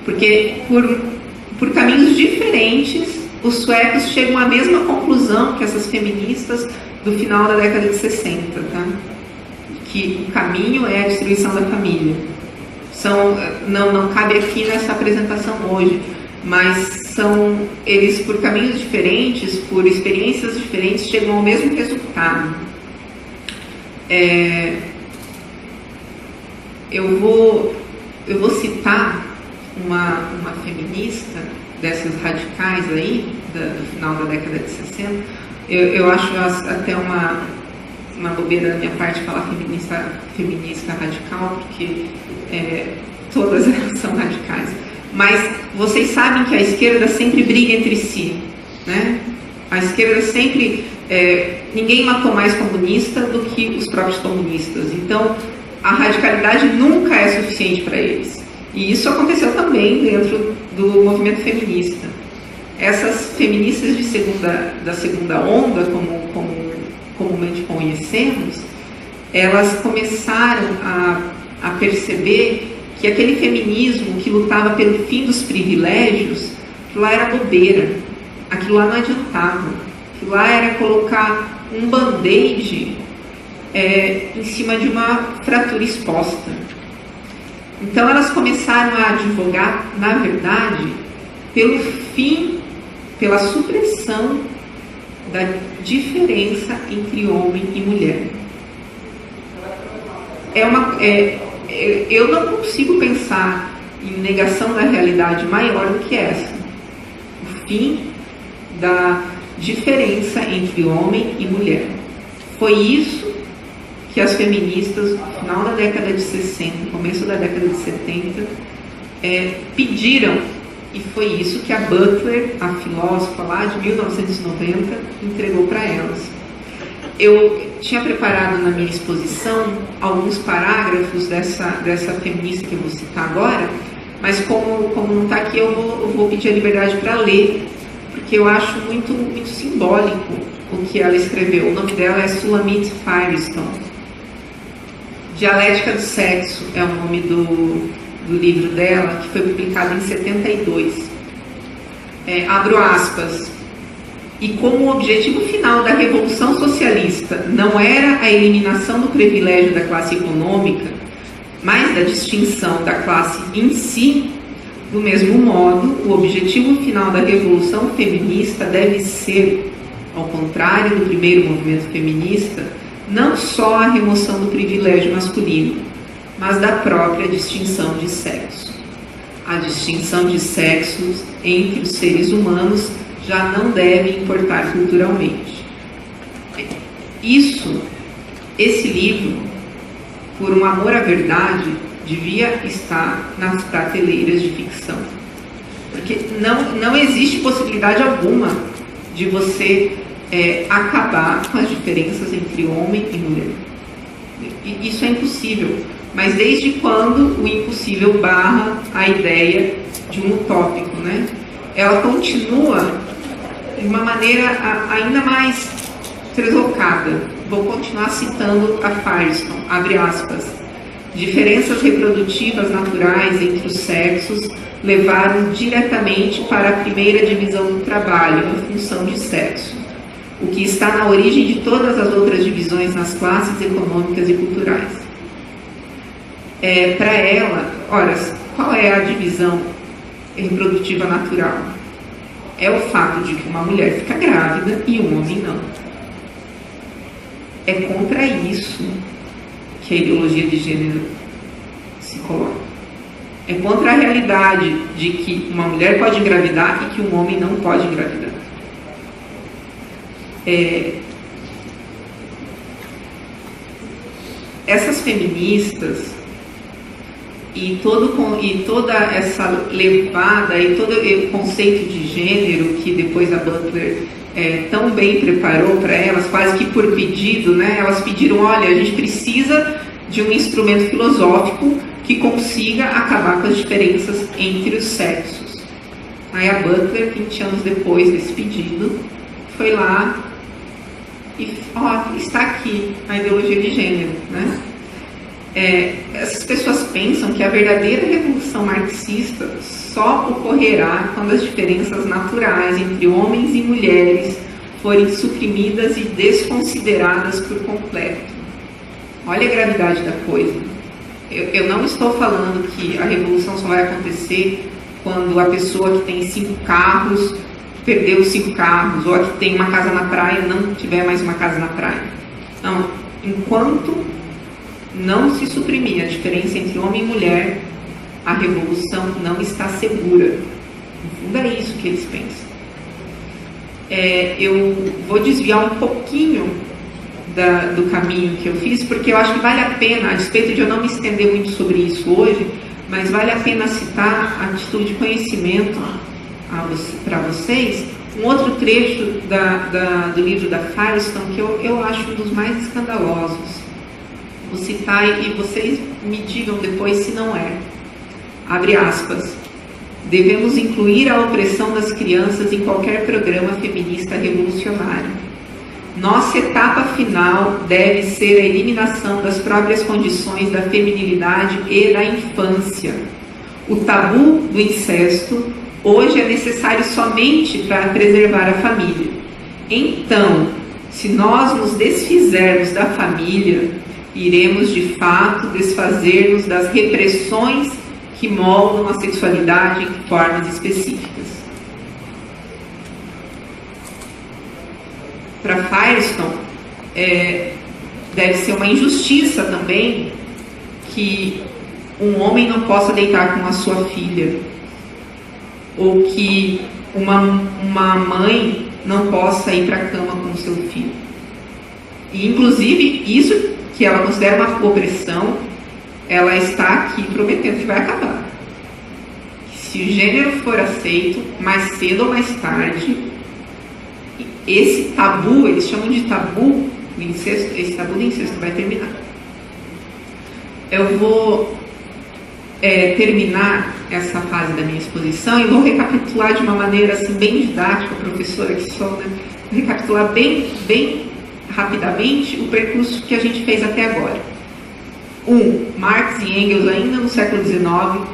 porque por caminhos diferentes os suecos chegam à mesma conclusão que essas feministas do final da década de 60, tá? Que o caminho é a destruição da família. Não cabe aqui nessa apresentação hoje, mas eles, por caminhos diferentes, por experiências diferentes, chegam ao mesmo resultado. Eu vou citar uma feminista dessas radicais aí, do final da década de 60. Eu acho até uma bobeira da minha parte falar feminista radical, porque todas elas são radicais. Mas vocês sabem que a esquerda sempre briga entre si, né? A esquerda sempre... ninguém matou mais comunista do que os próprios comunistas. Então, a radicalidade nunca é suficiente para eles. E isso aconteceu também dentro do movimento feminista. Essas feministas da segunda onda, como comumente conhecemos, elas começaram a perceber que aquele feminismo que lutava pelo fim dos privilégios, lá era bobeira. aquilo lá não adiantava. Aquilo lá era colocar um band-aid em cima de uma fratura exposta. Então elas começaram a advogar, na verdade, pelo fim, pela supressão da diferença entre homem e mulher. Eu não consigo pensar em negação da realidade maior do que essa. O fim da diferença entre homem e mulher. Foi isso que as feministas, no final da década de 60, começo da década de 70, pediram. E foi isso que a Butler, a filósofa lá de 1990, entregou para elas. Eu tinha preparado na minha exposição alguns parágrafos dessa feminista que eu vou citar agora, mas como não está aqui, eu vou pedir a liberdade para ler, porque eu acho muito, muito simbólico o que ela escreveu. O nome dela é Shulamit Firestone. Dialética do Sexo é o nome do livro dela, que foi publicado em 72. Abro aspas. E como o objetivo final da Revolução Socialista não era a eliminação do privilégio da classe econômica, mas da distinção da classe em si, do mesmo modo, o objetivo final da Revolução Feminista deve ser, ao contrário do primeiro movimento feminista, não só a remoção do privilégio masculino, mas da própria distinção de sexo. A distinção de sexos entre os seres humanos já não deve importar culturalmente. Esse livro, por um amor à verdade, devia estar nas prateleiras de ficção. Porque não existe possibilidade alguma de você acabar com as diferenças entre homem e mulher. Isso é impossível. Mas desde quando o impossível barra a ideia de um utópico, né? Ela continua de uma maneira ainda mais deslocada. Vou continuar citando a Firestone, abre aspas. Diferenças reprodutivas naturais entre os sexos levaram diretamente para a primeira divisão do trabalho, em função de sexo, o que está na origem de todas as outras divisões nas classes econômicas e culturais. Para ela, ora, qual é a divisão reprodutiva natural? É o fato de que uma mulher fica grávida e um homem não. É contra isso que a ideologia de gênero se coloca. É contra a realidade de que uma mulher pode engravidar e que um homem não pode engravidar. Essas feministas e toda essa levada e todo o conceito de gênero que depois a Butler tão bem preparou para elas, quase que por pedido, né? Elas pediram, olha, a gente precisa de um instrumento filosófico que consiga acabar com as diferenças entre os sexos. Aí a Butler, 20 anos depois desse pedido, foi lá e está aqui a ideologia de gênero, né? Essas pessoas pensam que a verdadeira revolução marxista só ocorrerá quando as diferenças naturais entre homens e mulheres forem suprimidas e desconsideradas por completo. Olha a gravidade da coisa. Eu não estou falando que a revolução só vai acontecer quando a pessoa que tem 5 carros perdeu os 5 carros, ou a que tem uma casa na praia não tiver mais uma casa na praia. Não, enquanto não se suprimir a diferença entre homem e mulher, a revolução não está segura. No fundo é isso que eles pensam. Eu vou desviar um pouquinho do caminho que eu fiz, porque eu acho que vale a pena, a despeito de eu não me estender muito sobre isso hoje, mas vale a pena citar a título de conhecimento para vocês, um outro trecho do livro da Firestone que eu acho um dos mais escandalosos. Vou citar e vocês me digam depois se não é. Abre aspas. Devemos incluir a opressão das crianças em qualquer programa feminista revolucionário. Nossa etapa final deve ser a eliminação das próprias condições da feminilidade e da infância. O tabu do incesto hoje é necessário somente para preservar a família. Então, se nós nos desfizermos da família, iremos de fato desfazer-nos das repressões que moldam a sexualidade em formas específicas. Para Firestone, deve ser uma injustiça também que um homem não possa deitar com a sua filha, ou que uma mãe não possa ir para a cama com o seu filho. E, inclusive, isso que ela considera uma opressão, ela está aqui prometendo que vai acabar. Se o gênero for aceito, mais cedo ou mais tarde, esse tabu, eles chamam de tabu do incesto, esse tabu do incesto vai terminar. Eu vou terminar essa fase da minha exposição e vou recapitular de uma maneira assim, bem didática, professora que sou, né? Vou recapitular bem rapidamente o percurso que a gente fez até agora. Marx e Engels, ainda no século XIX,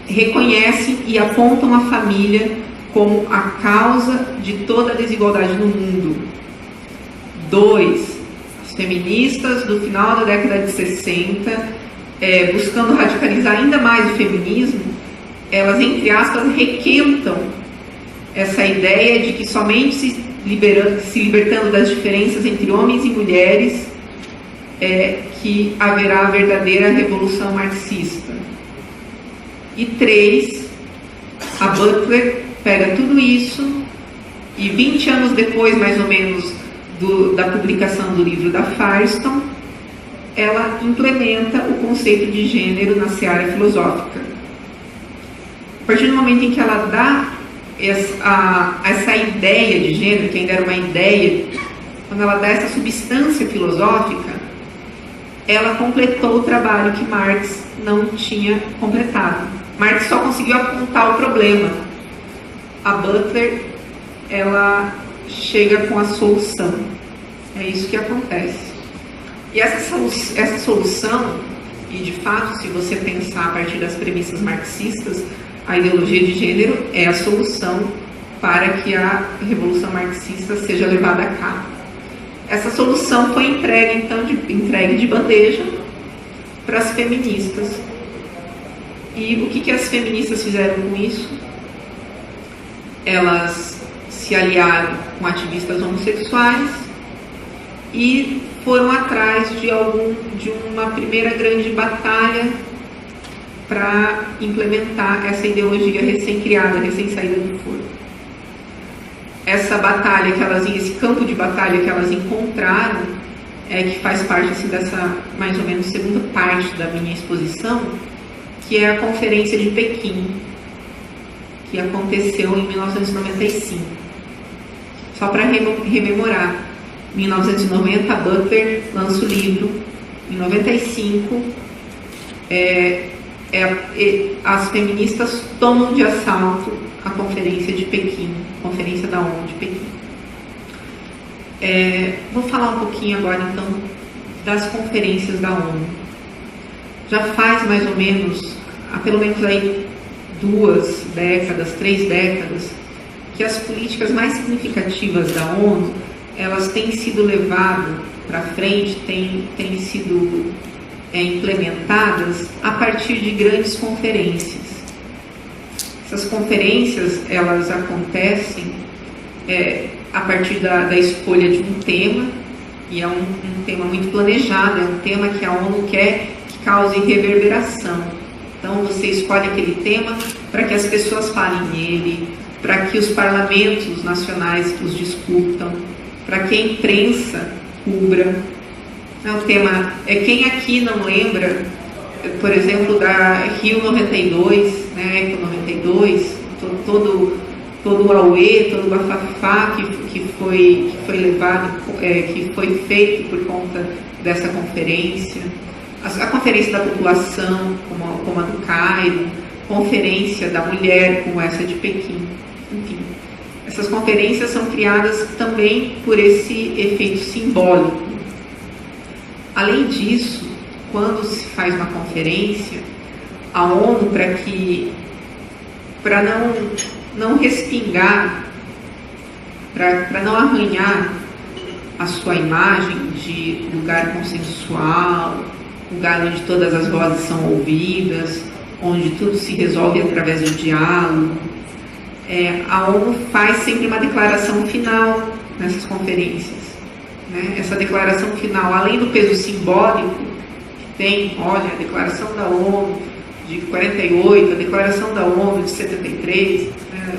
reconhecem e apontam a família como a causa de toda a desigualdade no mundo. 2, as feministas do final da década de 60, buscando radicalizar ainda mais o feminismo, elas, entre aspas, requentam essa ideia de que somente se libertando das diferenças entre homens e mulheres que haverá a verdadeira revolução marxista. E 3, a Butler pega tudo isso e 20 anos depois, mais ou menos, da publicação do livro da Firestone, ela implementa o conceito de gênero na seara filosófica. A partir do momento em que ela dá essa ideia de gênero, que ainda era uma ideia, quando ela dá essa substância filosófica, ela completou o trabalho que Marx não tinha completado. Marx só conseguiu apontar o problema. A Butler, ela chega com a solução. É isso que acontece. E essa solução, e de fato, se você pensar a partir das premissas marxistas, a ideologia de gênero é a solução para que a revolução marxista seja levada a cabo. Essa solução foi entregue de bandeja para as feministas. E o que as feministas fizeram com isso? Elas se aliaram com ativistas homossexuais e foram atrás de uma primeira grande batalha para implementar essa ideologia recém-criada, recém-saída do forno. Essa batalha esse campo de batalha que elas encontraram, que faz parte assim, dessa mais ou menos segunda parte da minha exposição, que é a Conferência de Pequim, que aconteceu em 1995. Só para rememorar, em 1990 a Butler lança o livro, em 95 as feministas tomam de assalto a Conferência de Pequim, Conferência da ONU de Pequim. Vou falar um pouquinho agora então das conferências da ONU. Já faz mais ou menos, há pelo menos aí 2 décadas, 3 décadas, que as políticas mais significativas da ONU, elas têm sido levadas para frente, têm sido implementadas a partir de grandes conferências. Essas conferências, elas acontecem a partir da escolha de um tema, e é um tema muito planejado, é um tema que a ONU quer que cause reverberação. Então, você escolhe aquele tema para que as pessoas falem nele, para que os parlamentos nacionais os discutam, para que a imprensa cubra. O tema quem aqui não lembra, por exemplo, da Rio 92, né, Eco 92, todo o auê, todo o bafafá que foi levado, que foi feito por conta dessa conferência. A conferência da população, como a do Cairo, conferência da mulher, como essa de Pequim. Enfim, essas conferências são criadas também por esse efeito simbólico. Além disso, quando se faz uma conferência, a ONU, para para não respingar, para não arranhar a sua imagem de lugar consensual, lugar onde todas as vozes são ouvidas, onde tudo se resolve através do diálogo, a ONU faz sempre uma declaração final nessas conferências. Né? Essa declaração final, além do peso simbólico que tem, olha, a declaração da ONU de 48, a declaração da ONU de 73, né?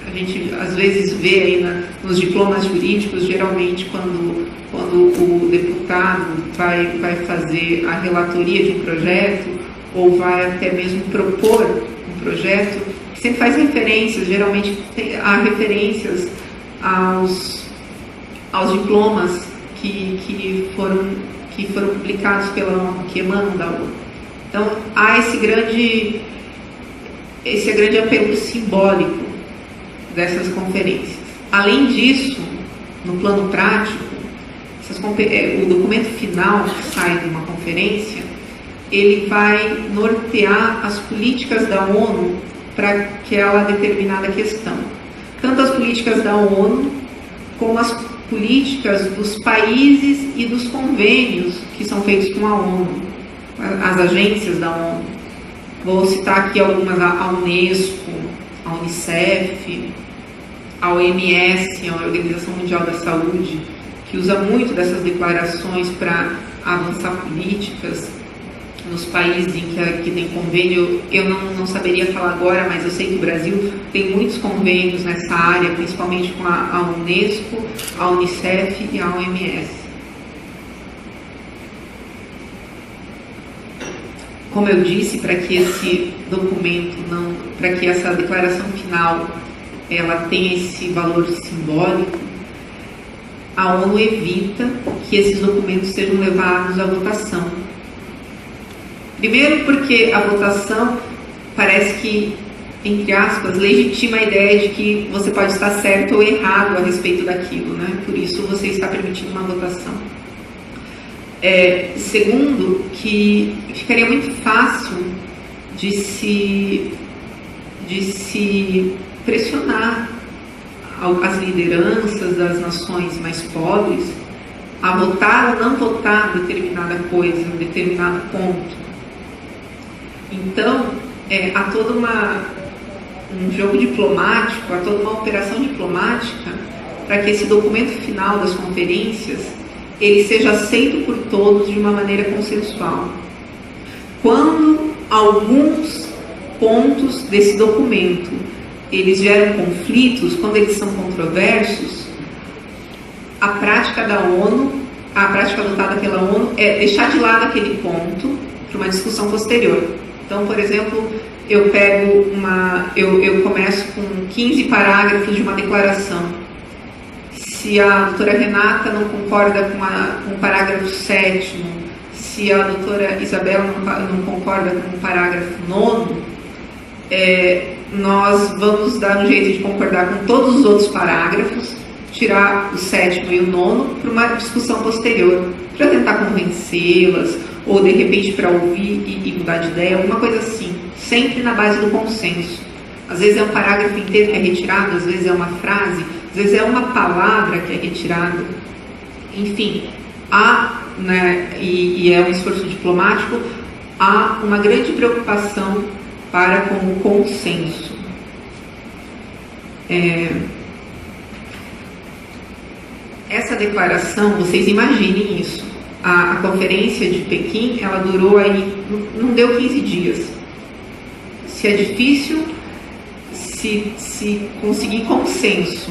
A gente às vezes vê aí nos diplomas jurídicos, geralmente quando o deputado vai fazer a relatoria de um projeto, ou vai até mesmo propor um projeto, sempre faz referências, geralmente há referências aos diplomas que foram publicados pela ONU, que emanam da ONU. Então, há esse grande apelo simbólico dessas conferências. Além disso, no plano prático, o documento final que sai de uma conferência, ele vai nortear as políticas da ONU para aquela determinada questão. Tanto as políticas da ONU, como as políticas dos países e dos convênios que são feitos com a ONU, as agências da ONU. Vou citar aqui algumas: a Unesco, a Unicef, a OMS, a Organização Mundial da Saúde, que usa muito dessas declarações para avançar políticas nos países em que tem convênio. Eu não saberia falar agora, mas eu sei que o Brasil tem muitos convênios nessa área, principalmente com a Unesco, a Unicef e a OMS. Como eu disse, para que esse documento para que essa declaração final ela tenha esse valor simbólico, a ONU evita que esses documentos sejam levados à votação. Primeiro porque a votação parece que, entre aspas, legitima a ideia de que você pode estar certo ou errado a respeito daquilo, né? Por isso você está permitindo uma votação. Segundo, que ficaria muito fácil de se pressionar as lideranças das nações mais pobres a votar ou não votar determinada coisa, um determinado ponto. Então, há todo um jogo diplomático, há toda uma operação diplomática para que esse documento final das conferências ele seja aceito por todos de uma maneira consensual. Quando alguns pontos desse documento eles geram conflitos, quando eles são controversos, a prática da ONU, a prática adotada pela ONU é deixar de lado aquele ponto para uma discussão posterior. Então, por exemplo, eu começo com 15 parágrafos de uma declaração. Se a doutora Renata não concorda com o parágrafo 7º, se a doutora Isabela não concorda com o parágrafo 9º, nós vamos dar um jeito de concordar com todos os outros parágrafos, tirar o 7º e o 9º para uma discussão posterior, para tentar convencê-las, ou de repente para ouvir e mudar de ideia, alguma coisa assim, sempre na base do consenso. Às vezes é um parágrafo inteiro que é retirado, às vezes é uma frase, às vezes é uma palavra que é retirada. Enfim, e é um esforço diplomático, há uma grande preocupação com o consenso. Essa declaração, vocês imaginem isso, a conferência de Pequim, ela durou aí, não deu 15 dias. Se é difícil se conseguir consenso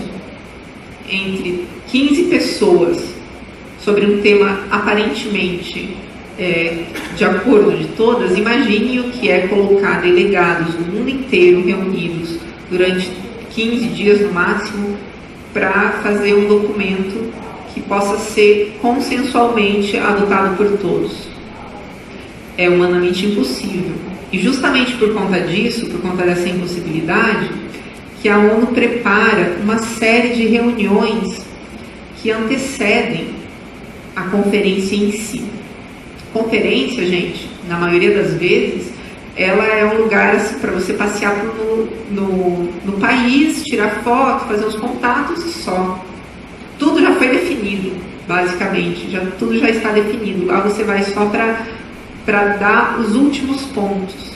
entre 15 pessoas sobre um tema aparentemente de acordo de todas, imagine o que é colocar delegados do mundo inteiro reunidos durante 15 dias no máximo para fazer um documento que possa ser consensualmente adotado por todos. É humanamente impossível. E justamente por conta disso, por conta dessa impossibilidade, que a ONU prepara uma série de reuniões que antecedem a conferência em si. Conferência, gente, na maioria das vezes, ela é um lugar assim, para você passear no país, tirar foto, fazer os contatos e só. Tudo já foi definido, basicamente, tudo já está definido. Lá você vai só para dar os últimos pontos.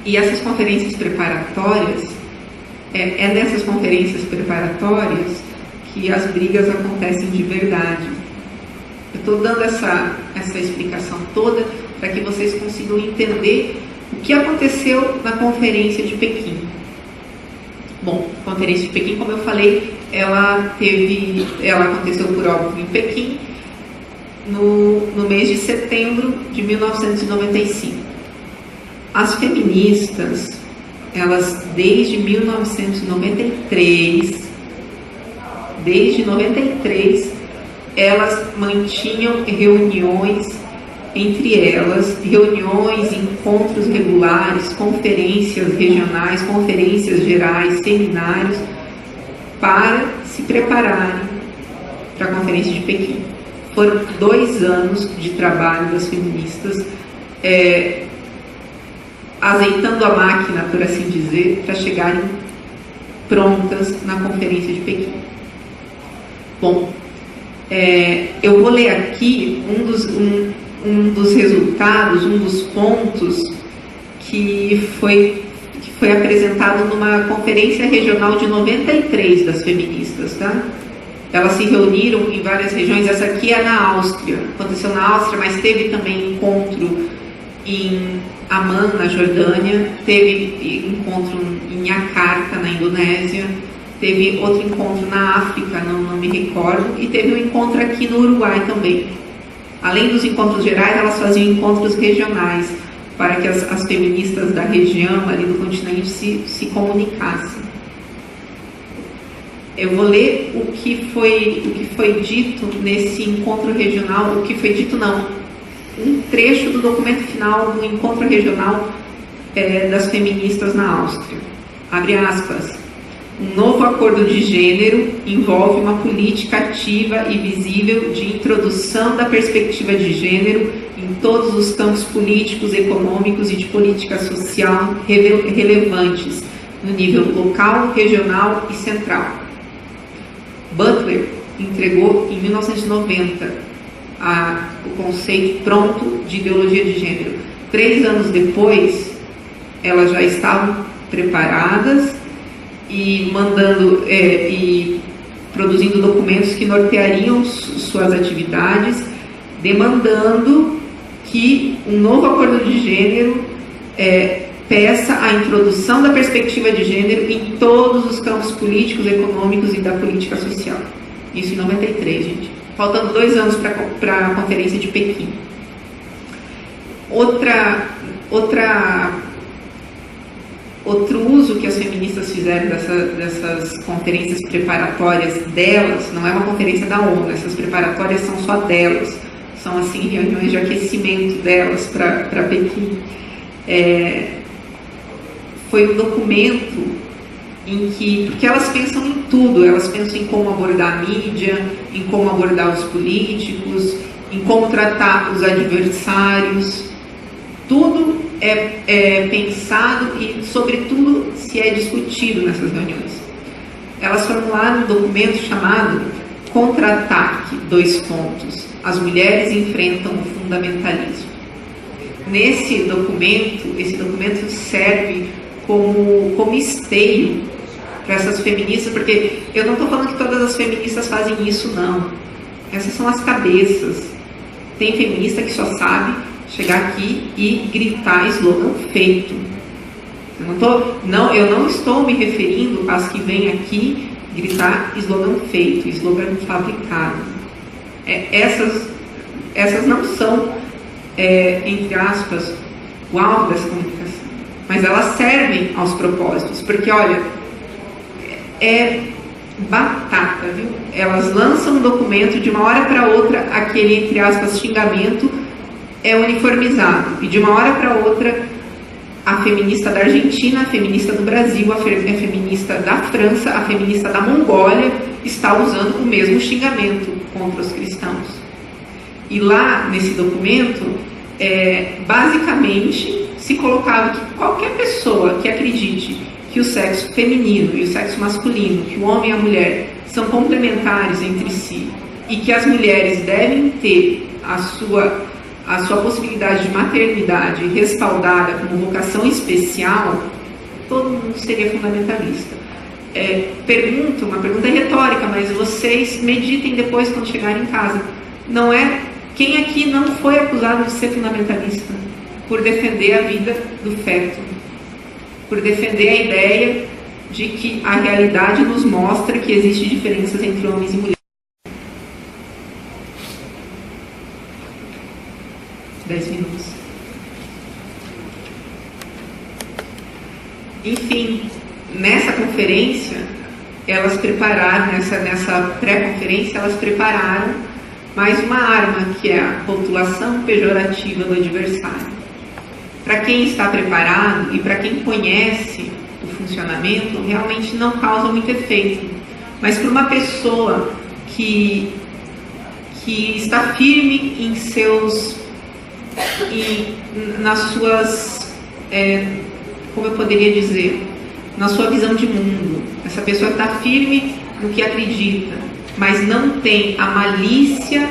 E essas conferências preparatórias, é nessas conferências preparatórias que as brigas acontecem de verdade. Eu estou dando essa explicação toda para que vocês consigam entender o que aconteceu na Conferência de Pequim. Bom, a Conferência de Pequim, como eu falei, ela aconteceu por óbvio em Pequim no mês de setembro de 1995. As feministas, elas desde 1993, elas mantinham reuniões entre elas, reuniões, encontros regulares, conferências regionais, conferências gerais, seminários, para se prepararem para a Conferência de Pequim. Foram 2 anos de trabalho das feministas, azeitando a máquina, por assim dizer, para chegarem prontas na Conferência de Pequim. Bom, eu vou ler aqui um dos resultados, um dos pontos que foi apresentado numa conferência regional de 93 das feministas, tá? Elas se reuniram em várias regiões. Essa aqui é na Áustria, aconteceu na Áustria, mas teve também encontro em Amman, na Jordânia, teve encontro em Jakarta, na Indonésia, teve outro encontro na África, não me recordo, e teve um encontro aqui no Uruguai também. Além dos encontros gerais, elas faziam encontros regionais, para que as feministas da região, ali do continente, se comunicassem. Eu vou ler o que foi dito nesse encontro regional, um trecho do documento final do encontro regional das feministas na Áustria. Abre aspas. Um novo acordo de gênero envolve uma política ativa e visível de introdução da perspectiva de gênero em todos os campos políticos, econômicos e de política social relevantes, no nível local, regional e central. Butler entregou em 1990 o conceito pronto de ideologia de gênero. 3 anos depois, elas já estavam preparadas e produzindo documentos que norteariam suas atividades, demandando que um novo acordo de gênero peça a introdução da perspectiva de gênero em todos os campos políticos, econômicos e da política social. Isso em 93, gente. Faltando 2 anos para a Conferência de Pequim. Outro uso que as feministas fizeram dessas conferências preparatórias delas, não é uma conferência da ONU, essas preparatórias são só delas, são assim reuniões de aquecimento delas para Pequim. Foi um documento porque elas pensam em tudo, elas pensam em como abordar a mídia, em como abordar os políticos, em como tratar os adversários. Tudo é pensado e, sobretudo, se é discutido nessas reuniões. Elas formularam um documento chamado Contra-ataque, : As mulheres enfrentam o fundamentalismo. Esse documento serve como esteio para essas feministas, porque eu não estou falando que todas as feministas fazem isso, não. Essas são as cabeças. Tem feminista que só sabe chegar aqui e gritar slogan feito. Eu não estou me referindo às que vêm aqui gritar slogan feito, slogan fabricado. Essas não são, entre aspas, o alvo dessa comunicação. Mas elas servem aos propósitos, porque, olha, é batata, viu? Elas lançam um documento, de uma hora para outra, aquele, entre aspas, xingamento é uniformizado. E de uma hora para outra, a feminista da Argentina, a feminista do Brasil, a feminista da França, a feminista da Mongólia está usando o mesmo xingamento contra os cristãos. E lá, nesse documento, basicamente se colocava que qualquer pessoa que acredite que o sexo feminino e o sexo masculino, que o homem e a mulher são complementares entre si e que as mulheres devem ter a sua possibilidade de maternidade respaldada como vocação especial, todo mundo seria fundamentalista. Uma pergunta retórica, mas vocês meditem depois quando chegarem em casa. Não é quem aqui não foi acusado de ser fundamentalista por defender a vida do feto, por defender a ideia de que a realidade nos mostra que existem diferenças entre homens e mulheres. 10 minutos. Enfim, nessa conferência, elas prepararam, nessa pré-conferência, elas prepararam mais uma arma, que é a rotulação pejorativa do adversário. Para quem está preparado e para quem conhece o funcionamento, realmente não causa muito efeito. Mas para uma pessoa que está firme em nas suas, como eu poderia dizer, na sua visão de mundo, essa pessoa está firme no que acredita, mas não tem a malícia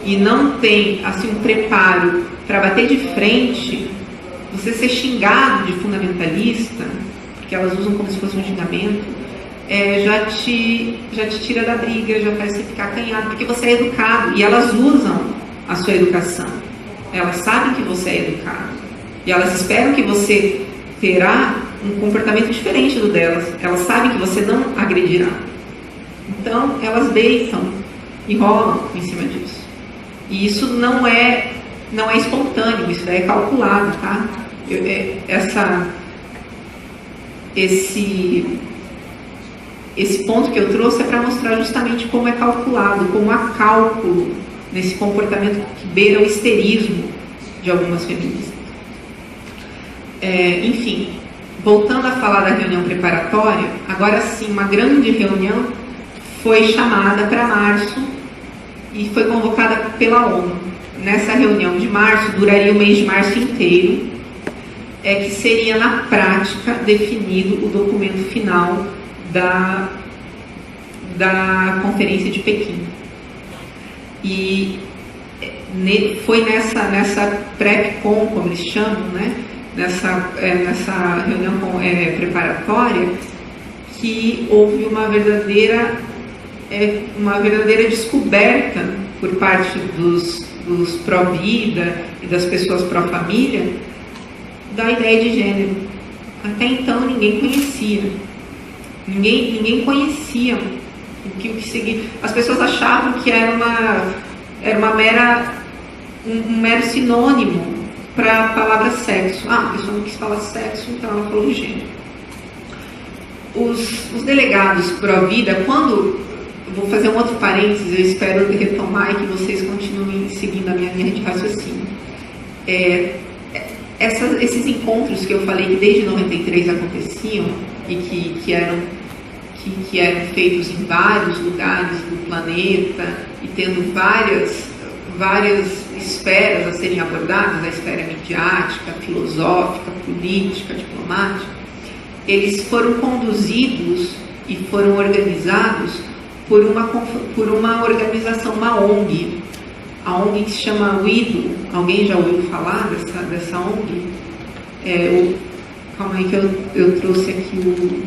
e não tem assim um preparo para bater de frente. Você ser xingado de fundamentalista, porque elas usam como se fosse um xingamento, já te tira da briga, já faz você ficar acanhado, porque você é educado, e elas usam a sua educação. Elas sabem que você é educado, e elas esperam que você terá um comportamento diferente do delas. Elas sabem que você não agredirá. Então, elas deitam e rolam em cima disso. E isso não é espontâneo, isso é calculado, tá? Esse ponto que eu trouxe é para mostrar justamente como é calculado, como há cálculo nesse comportamento que beira o histerismo de algumas feministas. Enfim, voltando a falar da reunião preparatória, agora sim, uma grande reunião foi chamada para março e foi convocada pela ONU. Nessa reunião de março, duraria o mês de março inteiro, que seria na prática definido o documento final da Conferência de Pequim. E foi nessa pré-com, como eles chamam, né? nessa reunião preparatória, que houve uma verdadeira descoberta por parte dos pró-vida e das pessoas pró-família da ideia de gênero. Até então ninguém conhecia. Ninguém conhecia o que seguia. As pessoas achavam que era um mero sinônimo para a palavra sexo. A pessoa não quis falar sexo, então ela falou de gênero. Os delegados pró-vida, vou fazer um outro parênteses, eu espero retomar e que vocês continuem seguindo a minha linha de raciocínio. Esses encontros que eu falei que desde 93 aconteciam e que eram feitos em vários lugares do planeta e tendo várias esferas a serem abordadas, a esfera midiática, filosófica, política, diplomática, eles foram conduzidos e foram organizados por uma organização, uma ONG. A ONG que se chama WIDO. Alguém já ouviu falar dessa ONG? Calma aí que eu trouxe aqui o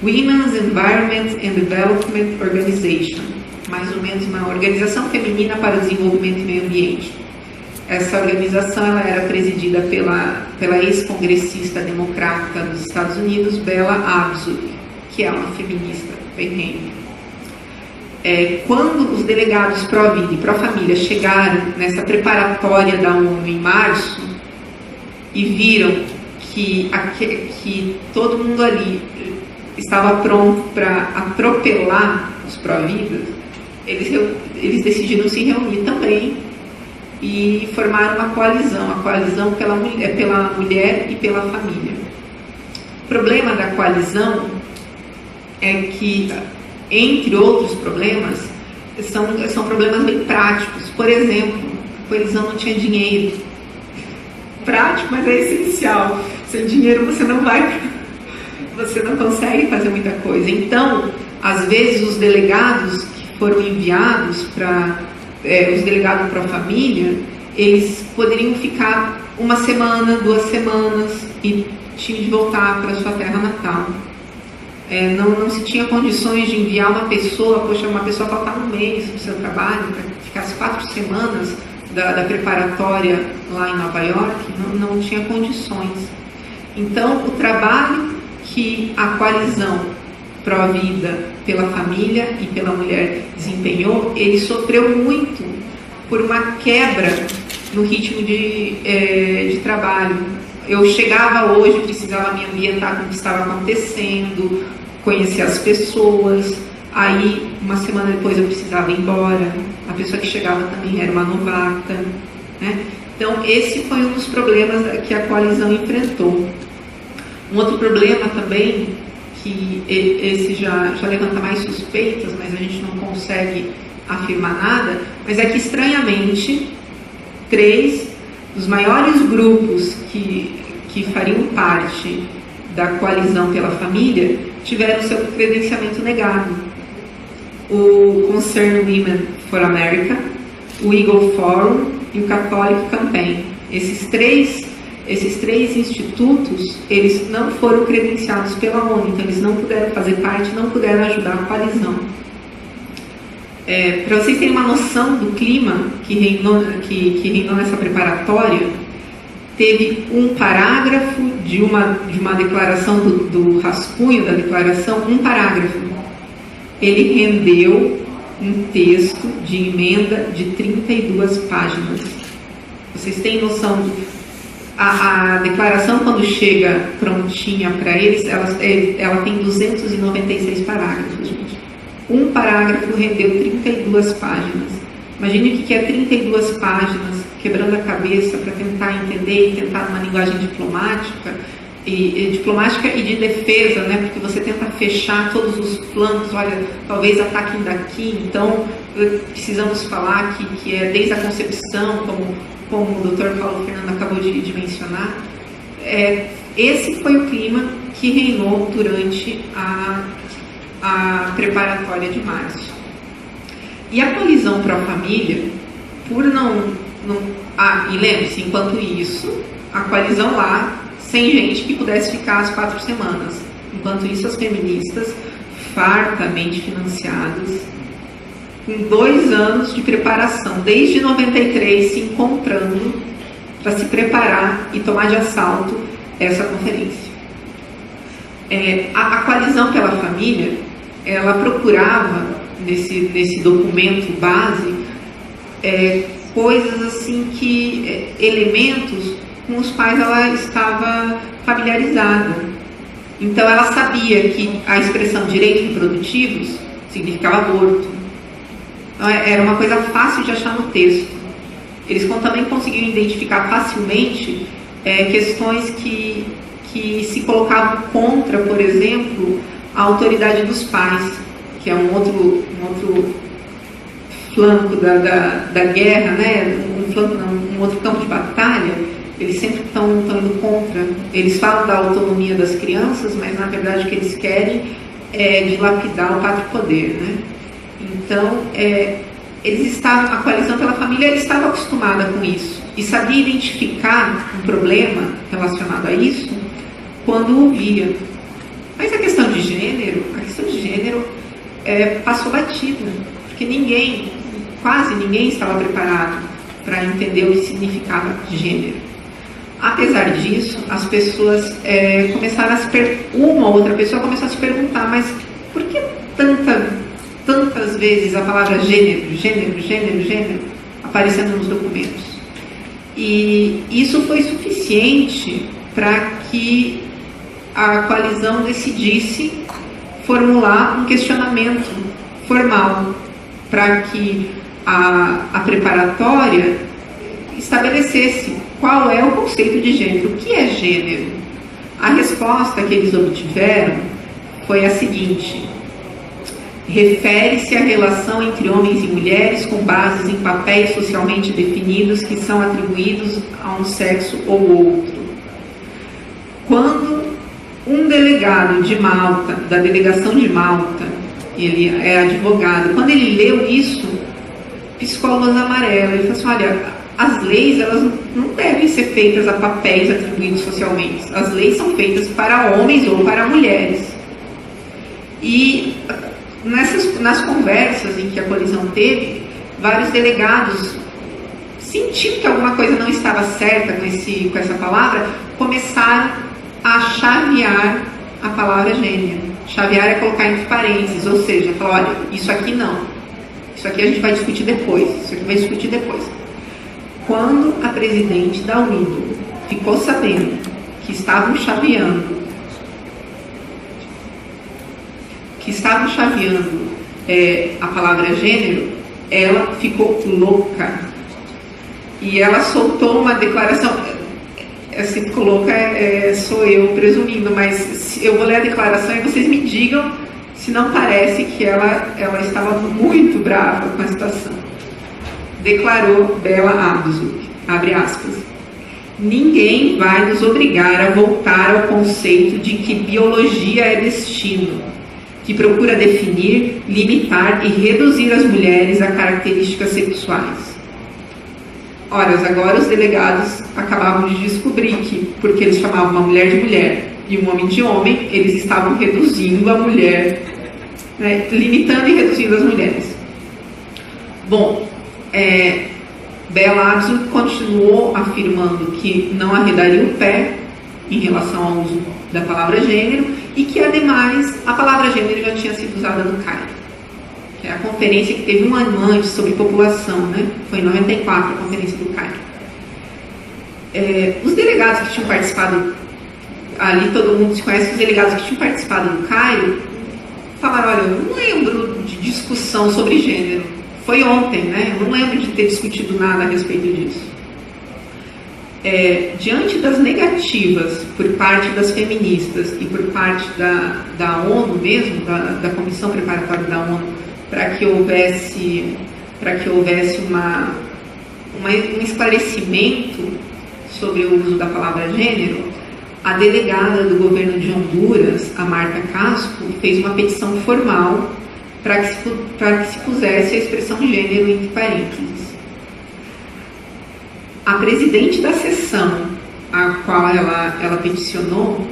Women's Environment and Development Organization, mais ou menos uma organização feminina para o desenvolvimento e meio ambiente. Essa organização ela era presidida pela ex-congressista democrata dos Estados Unidos, Bella Abzug, que é uma feminista ferrenha. Quando os delegados pró-vida e pró-família chegaram nessa preparatória da ONU em março e viram que todo mundo ali estava pronto para atropelar os pró-vidas, eles decidiram se reunir também e formaram uma coalizão, a coalizão pela mulher e pela família. O problema da coalizão é que, entre outros problemas, são problemas bem práticos. Por exemplo, a coalizão não tinha dinheiro. prático, mas é essencial. Sem dinheiro você não consegue fazer muita coisa. Então, às vezes os delegados que foram enviados os delegados para a família, eles poderiam ficar 1 semana, 2 semanas e tinham de voltar para a sua terra natal. Não se tinha condições de enviar uma pessoa faltar um mês do seu trabalho, para ficar as 4 semanas da preparatória lá em Nova York, não tinha condições. Então, o trabalho que a coalizão pró-vida pela família e pela mulher desempenhou, ele sofreu muito por uma quebra no ritmo de trabalho. Eu chegava hoje, precisava me ambientar com o que estava acontecendo, conhecer as pessoas, aí 1 semana depois eu precisava ir embora, a pessoa que chegava também era uma novata, né? Então esse foi um dos problemas que a coalizão enfrentou. Um outro problema também, que esse já levanta mais suspeitas, mas a gente não consegue afirmar nada, mas é que estranhamente 3 dos maiores grupos que fariam parte da coalizão pela família tiveram seu credenciamento negado. O Concerned Women for America, o Eagle Forum e o Catholic Campaign. Esses três institutos, eles não foram credenciados pela ONU, então eles não puderam fazer parte, não puderam ajudar a coalizão. Para vocês terem uma noção do clima que reinou nessa preparatória, teve um parágrafo de uma declaração do rascunho da declaração, um parágrafo. Ele rendeu um texto de emenda de 32 páginas. Vocês têm noção a declaração, quando chega prontinha para eles, ela tem 296 parágrafos, gente. Um parágrafo rendeu 32 páginas. Imagine o que é 32 páginas, quebrando a cabeça para tentar entender e tentar uma linguagem diplomática e de defesa, né? Porque você tenta fechar todos os flancos, olha, talvez ataquem daqui, então precisamos falar que é desde a concepção, como o Dr. Paulo Fernando acabou de mencionar. Esse foi o clima que reinou durante a preparatória de março. E a coalizão pró-família, por e lembre-se, enquanto isso, a coalizão lá, sem gente que pudesse ficar as 4 semanas. Enquanto isso, as feministas, fartamente financiadas, com 2 anos de preparação, desde 93, se encontrando para se preparar e tomar de assalto essa conferência. A coalizão pela família, ela procurava, nesse documento base, coisas assim elementos com os quais ela estava familiarizada. Então ela sabia que a expressão direitos reprodutivos significava aborto. Então, era uma coisa fácil de achar no texto. Eles também conseguiram identificar facilmente questões que se colocavam contra, por exemplo, a autoridade dos pais, que é um outro flanco da guerra, né? Um outro campo de batalha. Eles sempre estão indo contra. Eles falam da autonomia das crianças, mas na verdade o que eles querem é dilapidar o pátrio poder, né? Então, a coalizão pela família estava acostumada com isso e sabia identificar um problema relacionado a isso quando o via. Mas a questão de gênero passou batida, porque quase ninguém estava preparado para entender o que significava gênero. Apesar disso, as pessoas uma ou outra pessoa começou a se perguntar, mas por que tantas vezes a palavra gênero aparecendo nos documentos? E isso foi suficiente para que a coalizão decidisse formular um questionamento formal para que a preparatória estabelecesse qual é o conceito de gênero. O que é gênero? A resposta que eles obtiveram foi a seguinte: refere-se à relação entre homens e mulheres com bases em papéis socialmente definidos que são atribuídos a um sexo ou outro. Quando um delegado de Malta, da delegação de Malta, ele é advogado, quando ele leu isso, piscou a luz amarela. Ele falou assim, olha, as leis elas não devem ser feitas a papéis atribuídos socialmente. As leis são feitas para homens ou para mulheres. E nas conversas em que a colisão teve, vários delegados, sentindo que alguma coisa não estava certa com essa palavra, começaram a chavear a palavra gênero. Chavear é colocar entre parênteses, ou seja, falar, olha, isso aqui não. Isso aqui a gente vai discutir depois. Isso aqui vai discutir depois. Quando a presidente da UNIDO ficou sabendo que estavam chaveando a palavra gênero, ela ficou louca. E ela soltou uma declaração. Assim, ficou louca sou eu presumindo, mas eu vou ler a declaração e vocês me digam se não parece que ela estava muito brava com a situação. Declarou Bella Abzug, abre aspas, ninguém vai nos obrigar a voltar ao conceito de que biologia é destino, que procura definir, limitar e reduzir as mulheres a características sexuais. Ora, agora os delegados acabavam de descobrir que, porque eles chamavam uma mulher de mulher e um homem de homem, eles estavam reduzindo a mulher, né, limitando e reduzindo as mulheres. Bom, Bella Abzug continuou afirmando que não arredaria o pé em relação ao uso da palavra gênero e que, ademais, a palavra gênero já tinha sido usada no Cairo. Que é a conferência que teve um ano antes sobre população, né? Foi em 94 a conferência do Cairo. Os delegados que tinham participado, ali todo mundo se conhece, os delegados que tinham participado do Cairo falaram, olha, eu não lembro de discussão sobre gênero. Foi ontem, né? Eu não lembro de ter discutido nada a respeito disso. Diante das negativas por parte das feministas e por parte da ONU mesmo, da Comissão Preparatória da ONU, para que houvesse um esclarecimento sobre o uso da palavra gênero, a delegada do governo de Honduras, a Marta Casco, fez uma petição formal para que se pusesse a expressão gênero entre parênteses. A presidente da sessão, a qual ela peticionou,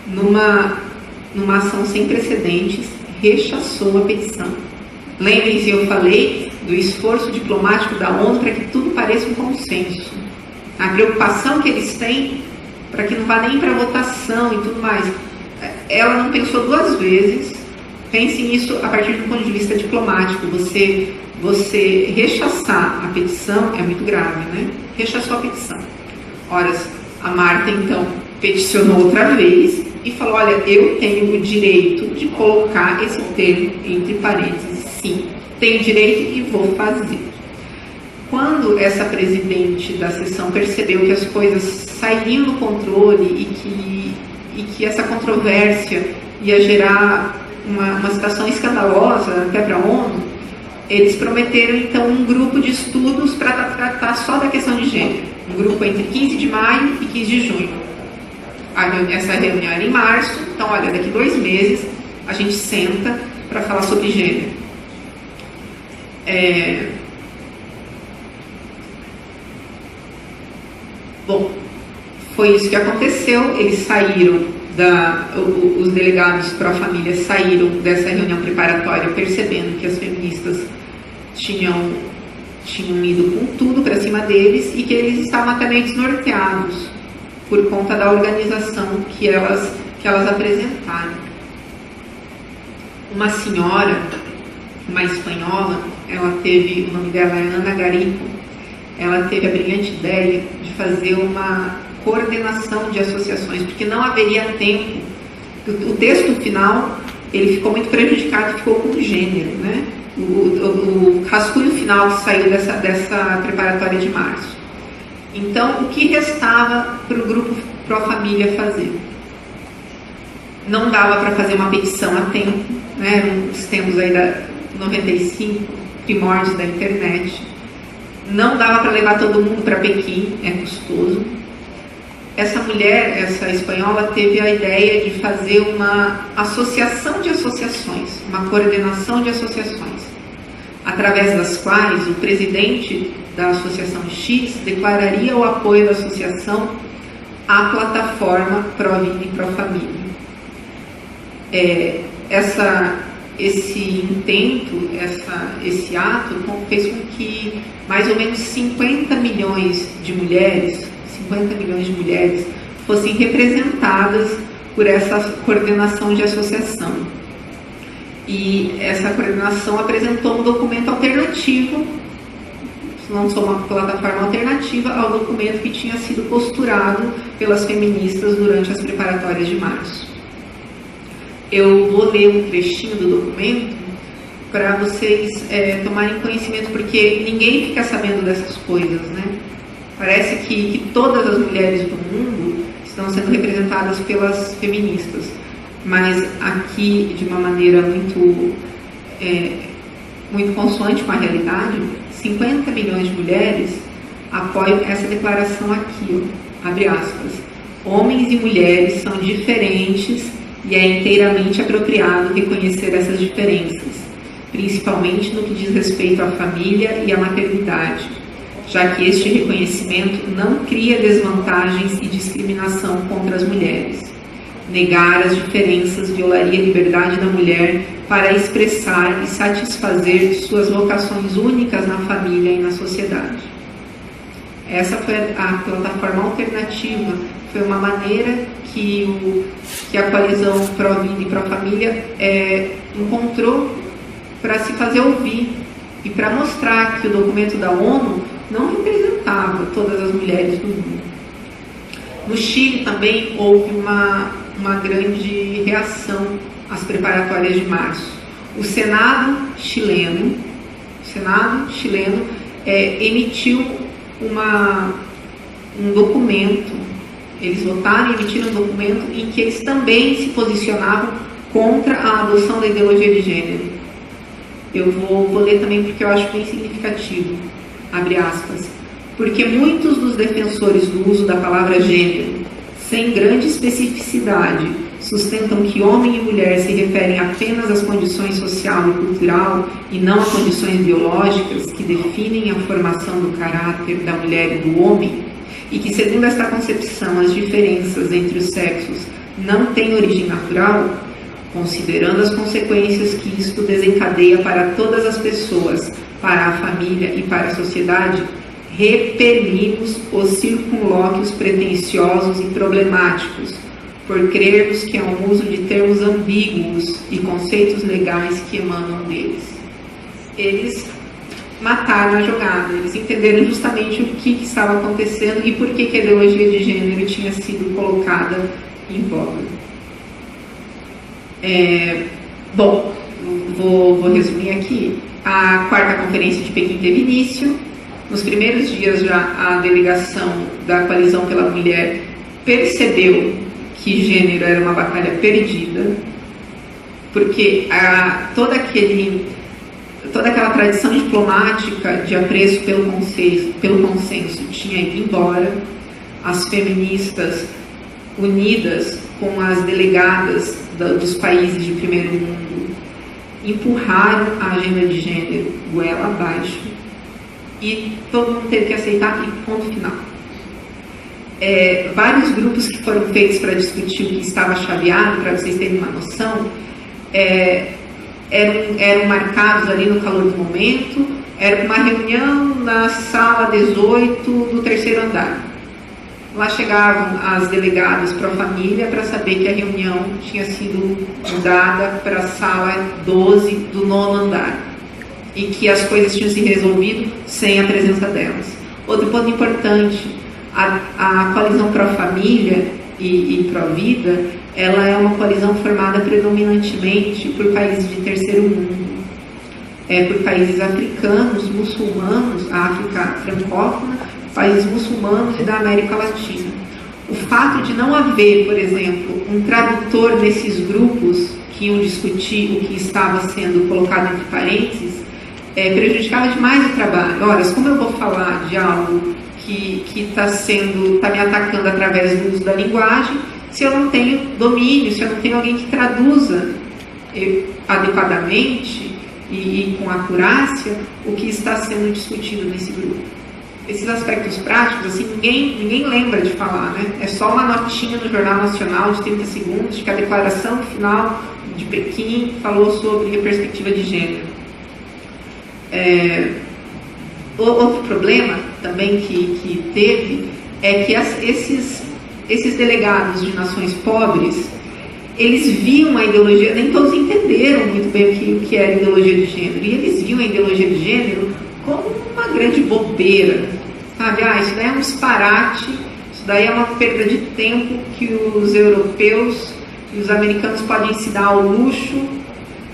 numa ação sem precedentes, rechaçou a petição. Lembrem-se, eu falei do esforço diplomático da ONU para que tudo pareça um consenso. A preocupação que eles têm para que não vá nem para votação e tudo mais. Ela não pensou duas vezes. Pense nisso a partir do ponto de vista diplomático. Você rechaçar a petição é muito grave, né? Rechaçou a petição. Ora, a Marta, então, peticionou outra vez e falou, olha, eu tenho o direito de colocar esse termo entre parênteses. Sim, tenho direito e vou fazer. Quando essa presidente da sessão percebeu que as coisas sairiam do controle e que essa controvérsia ia gerar uma situação escandalosa até para a ONU, eles prometeram então um grupo de estudos para tratar só da questão de gênero. Um grupo entre 15 de maio e 15 de junho. Essa reunião era em março, então olha, daqui 2 meses a gente senta para falar sobre gênero. Bom, foi isso que aconteceu. Eles saíram, os delegados pró-família saíram dessa reunião preparatória percebendo que as feministas tinham ido com tudo para cima deles e que eles estavam até meio desnorteados por conta da organização que elas apresentaram. Uma senhora, uma espanhola, o nome dela é Ana Garipo, ela teve a brilhante ideia de fazer uma coordenação de associações, porque não haveria tempo. O texto final, ele ficou muito prejudicado, ficou com gênero, né? O rascunho final que saiu dessa preparatória de março. Então, o que restava para o grupo pró-família fazer? não dava para fazer uma petição a tempo, né? Os tempos aí da 95, primórdios da internet. Não dava para levar todo mundo para Pequim, é custoso. Essa mulher, essa espanhola, teve a ideia de fazer uma associação de associações, uma coordenação de associações, através das quais o presidente da Associação X declararia o apoio da associação à plataforma Pró-Vida e Pró-Família. Esse intento, esse ato fez com que mais ou menos 50 milhões de mulheres fossem representadas por essa coordenação de associação. E essa coordenação apresentou um documento alternativo, lançou uma plataforma alternativa ao documento que tinha sido posturado pelas feministas durante as preparatórias de março. Eu vou ler um trechinho do documento para vocês tomarem conhecimento, porque ninguém fica sabendo dessas coisas, né? Parece que todas as mulheres do mundo estão sendo representadas pelas feministas, mas aqui, de uma maneira muito consoante com a realidade, 50 milhões de mulheres apoiam essa declaração aqui, ó, abre aspas: homens e mulheres são diferentes e é inteiramente apropriado reconhecer essas diferenças, principalmente no que diz respeito à família e à maternidade, já que este reconhecimento não cria desvantagens e discriminação contra as mulheres. Negar as diferenças violaria a liberdade da mulher para expressar e satisfazer suas vocações únicas na família e na sociedade. Essa foi a plataforma alternativa, foi uma maneira que a coalizão Pró-Vida e Pró-Família encontrou para se fazer ouvir e para mostrar que o documento da ONU não representava todas as mulheres do mundo. No Chile também houve uma grande reação às preparatórias de março. O Senado chileno emitiu um documento. Eles votaram e emitiram um documento em que eles também se posicionavam contra a adoção da ideologia de gênero. Eu vou ler também porque eu acho bem significativo. Abre aspas. Porque muitos dos defensores do uso da palavra gênero, sem grande especificidade, sustentam que homem e mulher se referem apenas às condições social e cultural e não a condições biológicas que definem a formação do caráter da mulher e do homem, e que, segundo esta concepção, as diferenças entre os sexos não têm origem natural, considerando as consequências que isto desencadeia para todas as pessoas, para a família e para a sociedade, repelimos os circunlóquios pretensiosos e problemáticos, por crermos que é um uso de termos ambíguos e conceitos legais que emanam deles. Eles mataram a jogada, eles entenderam justamente o que estava acontecendo e por que a ideologia de gênero tinha sido colocada em voga. Bom, vou resumir aqui. A 4ª Conferência de Pequim teve início. Nos primeiros dias já a delegação da Coalizão pela Mulher percebeu que gênero era uma batalha perdida, porque toda aquela tradição diplomática de apreço pelo consenso tinha ido embora. As feministas, unidas com as delegadas dos países de primeiro mundo, empurraram a agenda de gênero goela abaixo e todo mundo teve que aceitar, e ponto final. Vários grupos que foram feitos para discutir o que estava chaveado, para vocês terem uma noção, eram marcados ali no calor do momento. Era uma reunião na sala 18 do 3º andar. Lá chegavam as delegadas Pró-Família para saber que a reunião tinha sido mudada para a sala 12 do 9º andar e que as coisas tinham se resolvido sem a presença delas. Outro ponto importante, a coalizão Pró-Família e Pró-Vida, ela é uma coalizão formada predominantemente por países de terceiro mundo, por países africanos, muçulmanos, a África francófona, países muçulmanos e da América Latina. O fato de não haver, por exemplo, um tradutor desses grupos que iam discutir o que estava sendo colocado entre parênteses, prejudicava demais o trabalho. Ora, como eu vou falar de algo que está me atacando através do uso da linguagem, se eu não tenho domínio, se eu não tenho alguém que traduza adequadamente e com acurácia o que está sendo discutido nesse grupo. Esses aspectos práticos, assim, ninguém lembra de falar, né? É só uma notinha no Jornal Nacional de 30 segundos de que a declaração final de Pequim falou sobre a perspectiva de gênero. Outro problema também que teve é que esses delegados de nações pobres, eles viam a ideologia, nem todos entenderam muito bem o que era ideologia de gênero, e eles viam a ideologia de gênero como uma grande bobeira, sabe? Isso daí é um disparate, isso daí é uma perda de tempo que os europeus e os americanos podem se dar ao luxo,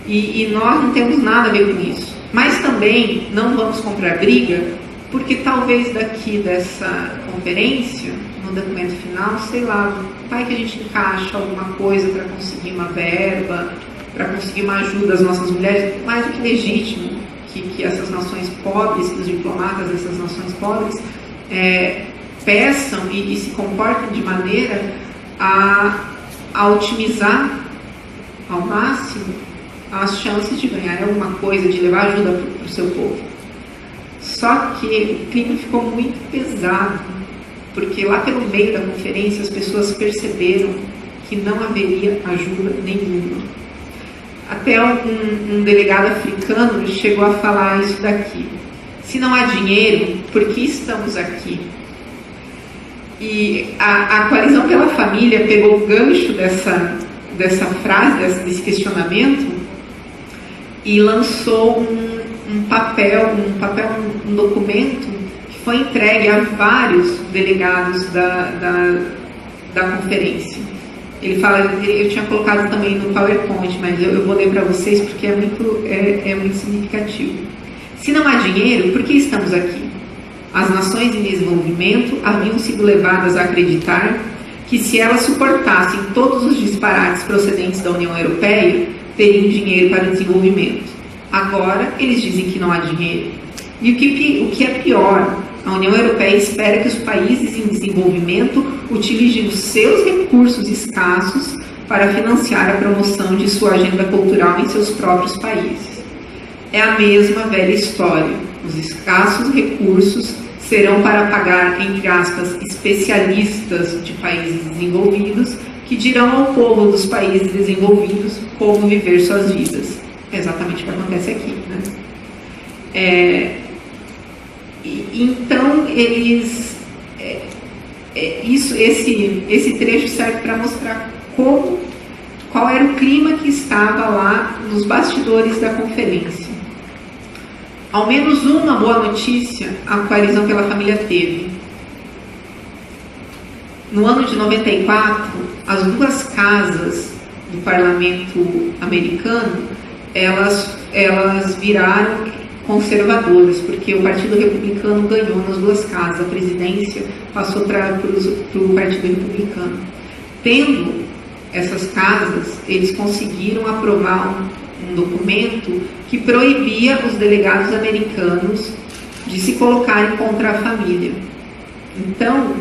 e nós não temos nada a ver com isso. Mas também não vamos comprar briga, porque talvez daqui dessa conferência, no documento final, sei lá, vai que a gente encaixa alguma coisa para conseguir uma verba, para conseguir uma ajuda às nossas mulheres, mais do que legítimo que essas nações pobres, que os diplomatas dessas nações pobres peçam e se comportem de maneira a otimizar ao máximo as chances de ganhar alguma coisa, de levar ajuda para o seu povo. Só que o clima ficou muito pesado, porque lá pelo meio da conferência as pessoas perceberam que não haveria ajuda nenhuma. Até um delegado africano chegou a falar isso daqui: se não há dinheiro, por que estamos aqui? E a Coalizão pela Família pegou o gancho dessa frase, desse questionamento, e lançou um documento que foi entregue a vários delegados da conferência. Ele fala, eu tinha colocado também no PowerPoint, mas eu vou ler para vocês porque é muito significativo. Se não há dinheiro, por que estamos aqui? As nações em desenvolvimento haviam sido levadas a acreditar que se elas suportassem todos os disparates procedentes da União Europeia, teriam dinheiro para o desenvolvimento. Agora, eles dizem que não há dinheiro. E o que é pior, a União Europeia espera que os países em desenvolvimento utilizem os seus recursos escassos para financiar a promoção de sua agenda cultural em seus próprios países. É a mesma velha história. Os escassos recursos serão para pagar, entre aspas, especialistas de países desenvolvidos que dirão ao povo dos países desenvolvidos como viver suas vidas. É exatamente o que acontece aqui, né? Então, esse trecho serve para mostrar qual era o clima que estava lá nos bastidores da conferência. Ao menos uma boa notícia a Coalizão pela Família teve. No ano de 94, as duas casas do parlamento americano, elas viraram conservadoras, porque o Partido Republicano ganhou nas duas casas, a presidência passou para o Partido Republicano. Tendo essas casas, eles conseguiram aprovar um documento que proibia os delegados americanos de se colocarem contra a família. Então,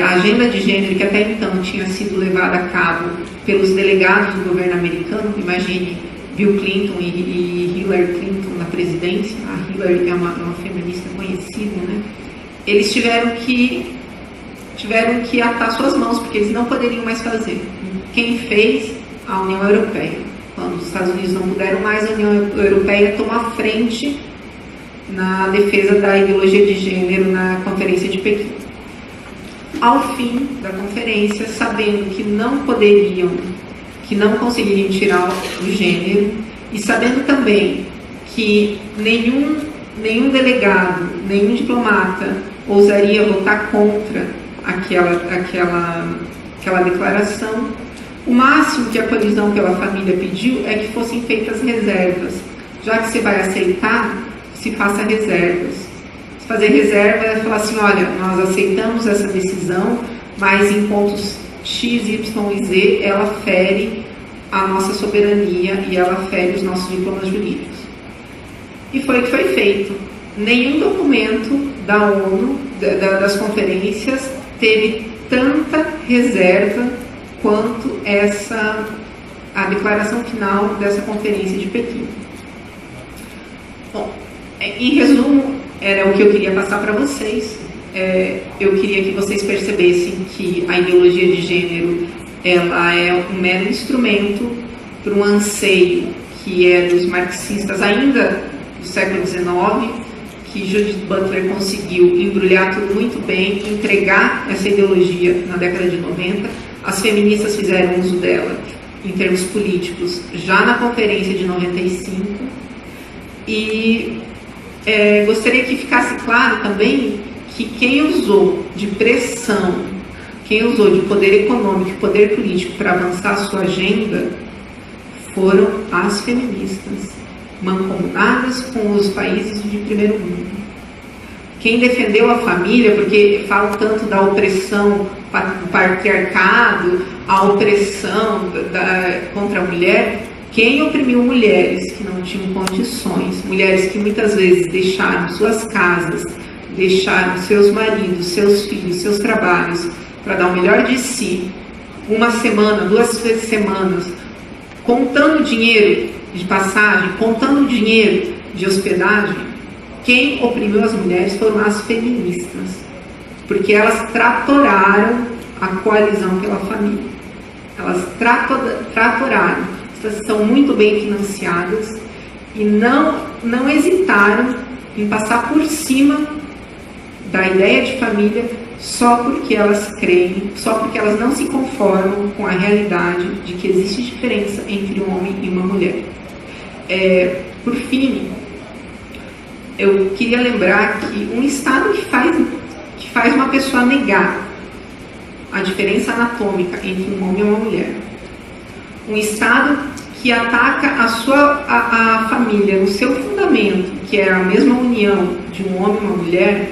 a agenda de gênero, que até então tinha sido levada a cabo pelos delegados do governo americano, imagine Bill Clinton e Hillary Clinton na presidência, a Hillary é uma feminista conhecida, né? Eles tiveram que atar suas mãos, porque eles não poderiam mais fazer. Quem fez? A União Europeia. Quando os Estados Unidos não puderam mais, a União Europeia tomou a frente na defesa da ideologia de gênero na Conferência de Pequim. Ao fim da conferência, sabendo que não conseguiriam tirar o gênero, e sabendo também que nenhum delegado, nenhum diplomata ousaria votar contra aquela declaração, o máximo que a Coalizão pela Família pediu é que fossem feitas reservas. Já que você vai aceitar, se faça reservas. Se fazer reserva é falar assim, olha, nós aceitamos essa decisão, mas em pontos X, Y e Z, ela fere a nossa soberania e ela fere os nossos diplomas jurídicos. E foi o que foi feito. Nenhum documento da ONU, das conferências, teve tanta reserva quanto a declaração final dessa conferência de Pequim. Bom, em resumo, era o que eu queria passar para vocês. Eu queria que vocês percebessem que a ideologia de gênero ela é um mero instrumento para um anseio que é dos marxistas ainda do século XIX, que Judith Butler conseguiu embrulhar tudo muito bem, entregar essa ideologia na década de 90. As feministas fizeram uso dela em termos políticos já na conferência de 95. E gostaria que ficasse claro também que quem usou de pressão, quem usou de poder econômico e poder político para avançar a sua agenda foram as feministas, mancomunadas com os países de primeiro mundo. Quem defendeu a família, porque falam tanto da opressão do patriarcado, a opressão contra a mulher, quem oprimiu mulheres que não tinham condições, mulheres que muitas vezes deixaram suas casas, deixaram seus maridos, seus filhos, seus trabalhos, para dar o melhor de si, uma semana, 2 semanas, contando dinheiro de passagem, contando dinheiro de hospedagem, quem oprimiu as mulheres foram as feministas, porque elas tratoraram a coalizão pela família. Elas tratoraram, estas são muito bem financiadas e não hesitaram em passar por cima da ideia de família só porque elas creem, só porque elas não se conformam com a realidade de que existe diferença entre um homem e uma mulher. Por fim, eu queria lembrar que um Estado que faz uma pessoa negar a diferença anatômica entre um homem e uma mulher, um Estado que ataca a família no seu fundamento, que é a mesma união de um homem e uma mulher,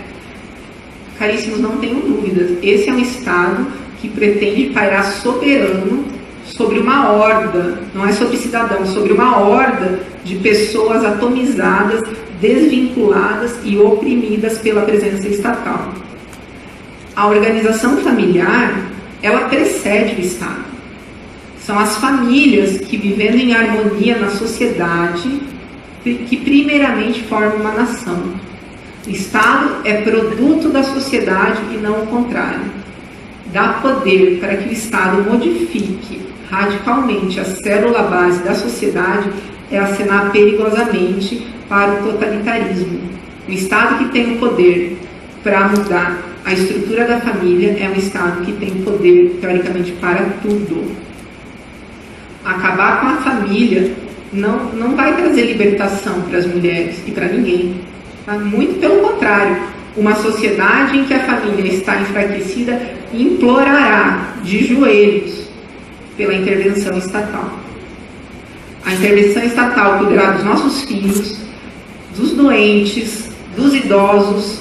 caríssimos, não tenham dúvidas, esse é um Estado que pretende pairar soberano sobre uma horda, não é sobre cidadãos, sobre uma horda de pessoas atomizadas, desvinculadas e oprimidas pela presença estatal. A organização familiar, ela precede o Estado. São as famílias que, vivendo em harmonia na sociedade, que primeiramente formam uma nação. O Estado é produto da sociedade e não o contrário. Dá poder para que o Estado modifique radicalmente a célula base da sociedade é acenar perigosamente para o totalitarismo. Um Estado que tem o poder para mudar a estrutura da família é um Estado que tem poder, teoricamente, para tudo. Acabar com a família não vai trazer libertação para as mulheres e para ninguém. Muito pelo contrário, uma sociedade em que a família está enfraquecida implorará de joelhos pela intervenção estatal. A intervenção estatal cuidará dos nossos filhos, dos doentes, dos idosos,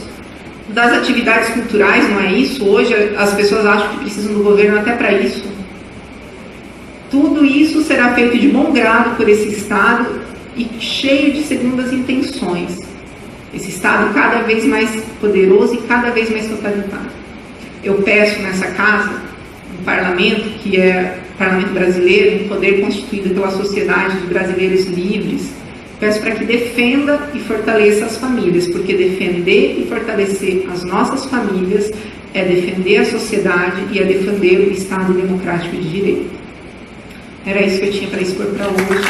das atividades culturais, não é isso? Hoje as pessoas acham que precisam do governo até para isso. Tudo isso será feito de bom grado por esse Estado e cheio de segundas intenções. Esse Estado cada vez mais poderoso e cada vez mais totalitário. Eu peço nessa casa, um parlamento que é o parlamento brasileiro, um poder constituído pela sociedade de brasileiros livres, peço para que defenda e fortaleça as famílias, porque defender e fortalecer as nossas famílias é defender a sociedade e é defender o Estado democrático de direito. Era isso que eu tinha para expor para hoje.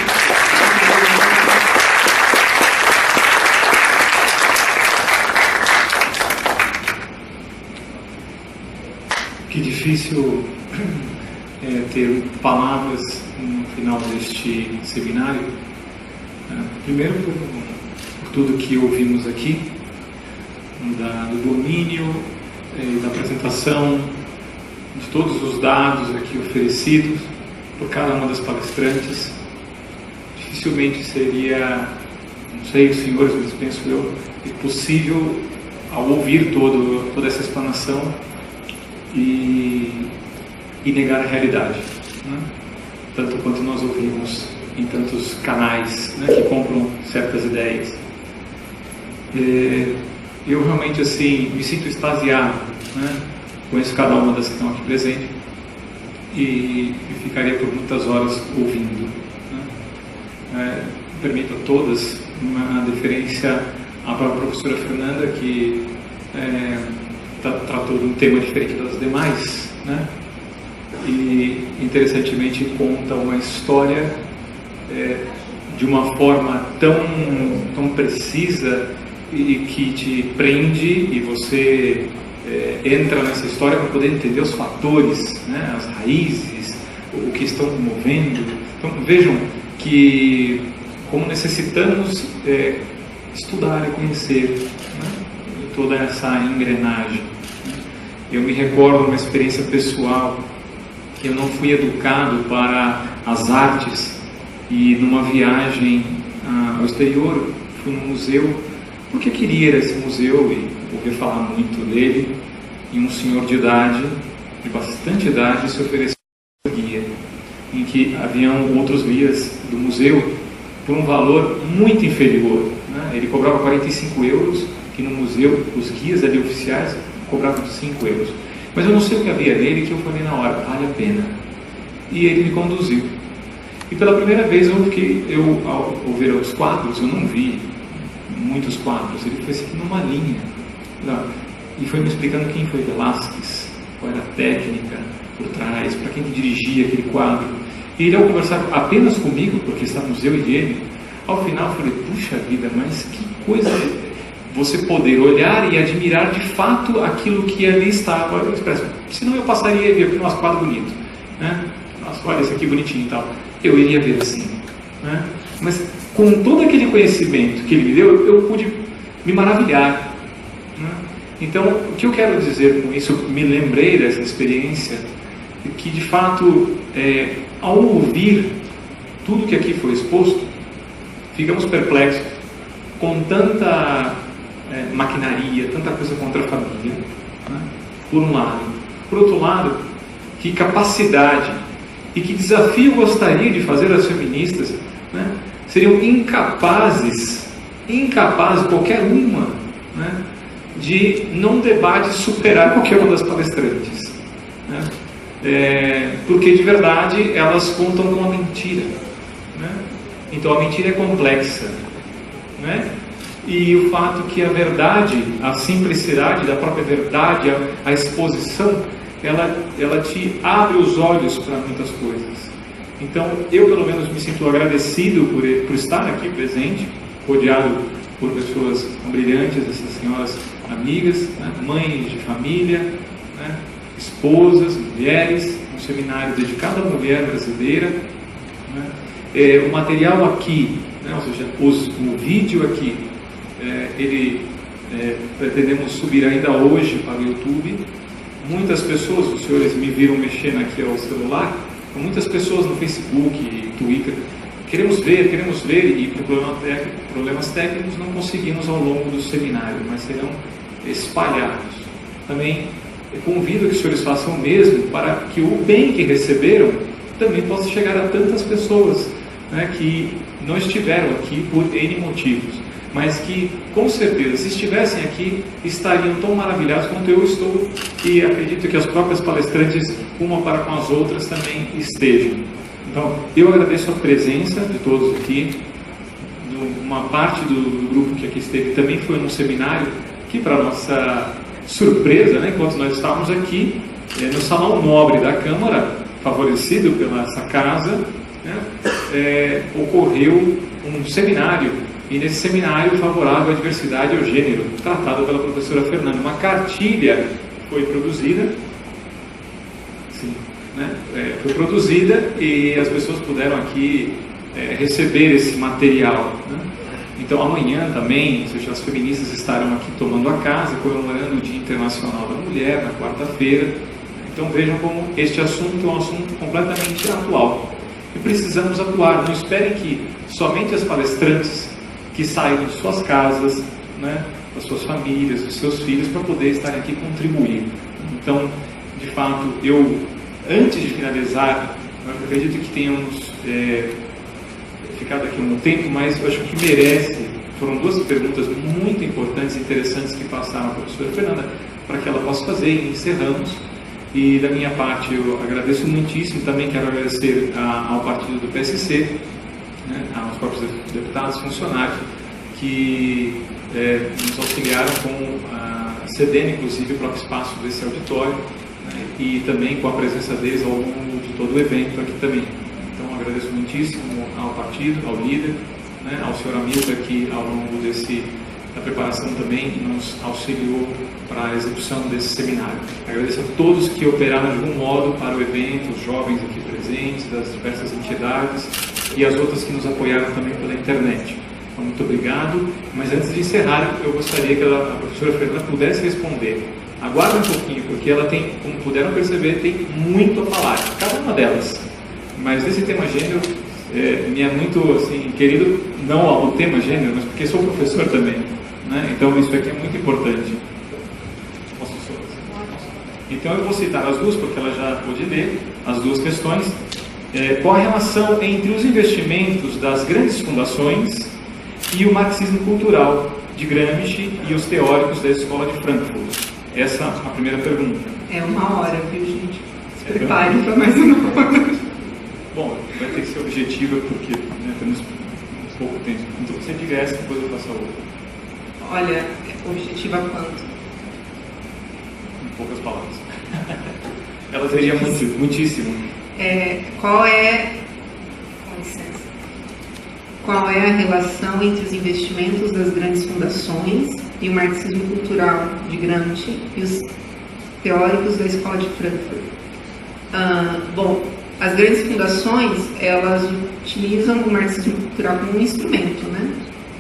Que difícil ter palavras no final deste seminário. Primeiro, por tudo que ouvimos aqui, do domínio e da apresentação de todos os dados aqui oferecidos por cada uma das palestrantes. Dificilmente seria, não sei os senhores, mas penso eu, possível, ao ouvir toda essa explanação, e negar a realidade, né? Tanto quanto nós ouvimos em tantos canais, né, que compram certas ideias. Eu realmente assim me sinto extasiado, né? Conheço cada uma das que estão aqui presentes e ficaria por muitas horas ouvindo, né? Permito a todas uma deferência à própria professora Fernanda, que tratou de um tema diferente das demais, né? E interessantemente conta uma história de uma forma tão precisa e que te prende, e você entra nessa história para poder entender os fatores, né, as raízes, o que estão movendo. Então vejam que como necessitamos estudar e conhecer, né, toda essa engrenagem. Eu me recordo uma experiência pessoal que eu não fui educado para as artes, e numa viagem ao exterior fui num museu porque queria ir a esse museu e ouvi falar muito dele, e um senhor de idade, de bastante idade, se ofereceu guia, em que haviam outros guias do museu por um valor muito inferior, né? Ele cobrava 45 euros, que no museu os guias ali oficiais cobravam 5 euros. Mas eu não sei o que havia nele, que eu falei na hora, vale a pena. E ele me conduziu. E pela primeira vez ao ver os quadros, eu não vi muitos quadros, ele foi seguindo uma linha. E foi me explicando quem foi Velázquez, qual era a técnica por trás, para quem dirigia aquele quadro. E ele, ao conversar apenas comigo, porque estávamos eu e ele, ao final eu falei, puxa vida, mas que coisa você poder olhar e admirar de fato aquilo que ali estava expresso. Senão eu passaria e via aqui um quadro bonito, né? Nossa, olha esse aqui bonitinho e tal. Eu iria ver assim, né? Mas com todo aquele conhecimento que ele me deu, eu pude me maravilhar, né? Então, o que eu quero dizer com isso, me lembrei dessa experiência, que de fato, ao ouvir tudo que aqui foi exposto, ficamos perplexos com tanta maquinaria, tanta coisa contra a família, né? Por um lado. Por outro lado, que capacidade e que desafio gostaria de fazer as feministas, né? Seriam incapazes, qualquer uma, né, de, num debate, superar qualquer uma das palestrantes, né? Porque de verdade elas contam com a mentira, né? Então a mentira é complexa, né? E o fato que a verdade, a simplicidade da própria verdade, a exposição, ela te abre os olhos para muitas coisas. Então, eu pelo menos me sinto agradecido por estar aqui presente, rodeado por pessoas brilhantes, essas senhoras amigas, né, mães de família, né, esposas, mulheres, um seminário dedicado à mulher brasileira, né. O material aqui, né, ou seja, o vídeo aqui, pretendemos subir ainda hoje para o YouTube. Muitas pessoas, os senhores me viram mexendo aqui ao celular, com muitas pessoas no Facebook e Twitter, queremos ver, e por problemas técnicos não conseguimos ao longo do seminário, mas serão espalhados. Também convido que os senhores façam o mesmo, para que o bem que receberam também possa chegar a tantas pessoas, né, que não estiveram aqui por N motivos, mas que, com certeza, se estivessem aqui, estariam tão maravilhados quanto eu estou, e acredito que as próprias palestrantes, uma para com as outras, também estejam. Então, eu agradeço a presença de todos aqui. Uma parte do grupo que aqui esteve também foi num seminário, que, para nossa surpresa, né, enquanto nós estávamos aqui, no Salão Nobre da Câmara, favorecido pela essa casa, né, ocorreu um seminário. E nesse seminário favorável à diversidade e ao gênero, tratado pela professora Fernanda, uma cartilha foi produzida, foi produzida e as pessoas puderam aqui receber esse material, né? Então amanhã também, ou seja, as feministas estarão aqui tomando a casa, comemorando o Dia Internacional da Mulher, na quarta-feira. Então vejam como este assunto é um assunto completamente atual. E precisamos atuar, não esperem que somente as palestrantes que saiam de suas casas, né, das suas famílias, dos seus filhos, para poder estar aqui e contribuir. Então, de fato, eu, antes de finalizar, eu acredito que tenhamos ficado aqui um tempo, mas eu acho que merece. Foram duas perguntas muito importantes e interessantes que passaram a professora Fernanda, para que ela possa fazer, e encerramos. E da minha parte eu agradeço muitíssimo, também quero agradecer ao partido do PSC, né, aos próprios deputados, funcionários, que nos auxiliaram com cedendo inclusive o próprio espaço desse auditório, né, e também com a presença deles ao longo de todo o evento aqui também. Então agradeço muitíssimo ao partido, ao líder, né, ao senhor Hamilton, que ao longo da preparação também nos auxiliou para a execução desse seminário. Agradeço a todos que operaram de algum modo para o evento, os jovens aqui presentes, das diversas entidades e as outras que nos apoiaram também pela internet. Então, muito obrigado, mas antes de encerrar, eu gostaria que a professora Fernanda pudesse responder. Aguarde um pouquinho, porque ela tem, como puderam perceber, tem muito a falar, cada uma delas. Mas desse tema gênero, me é muito assim, querido, não o tema gênero, mas porque sou professor também, né? Então isso aqui é muito importante. Então eu vou citar as duas, porque ela já pôde ler, as duas questões. Qual a relação entre os investimentos das grandes fundações e o marxismo cultural de Gramsci e os teóricos da Escola de Frankfurt? Essa é a primeira pergunta. É uma hora, viu, gente? Se prepare para mais uma hora. Bom, vai ter que ser objetiva, porque temos pouco tempo. Então, se você diga essa, depois eu passo a outra. Olha, objetiva quanto? Em poucas palavras. Ela teria muitíssimo. Qual é a relação entre os investimentos das grandes fundações e o marxismo cultural de Gramsci e os teóricos da Escola de Frankfurt? Bom, as grandes fundações, elas utilizam o marxismo cultural como um instrumento, né?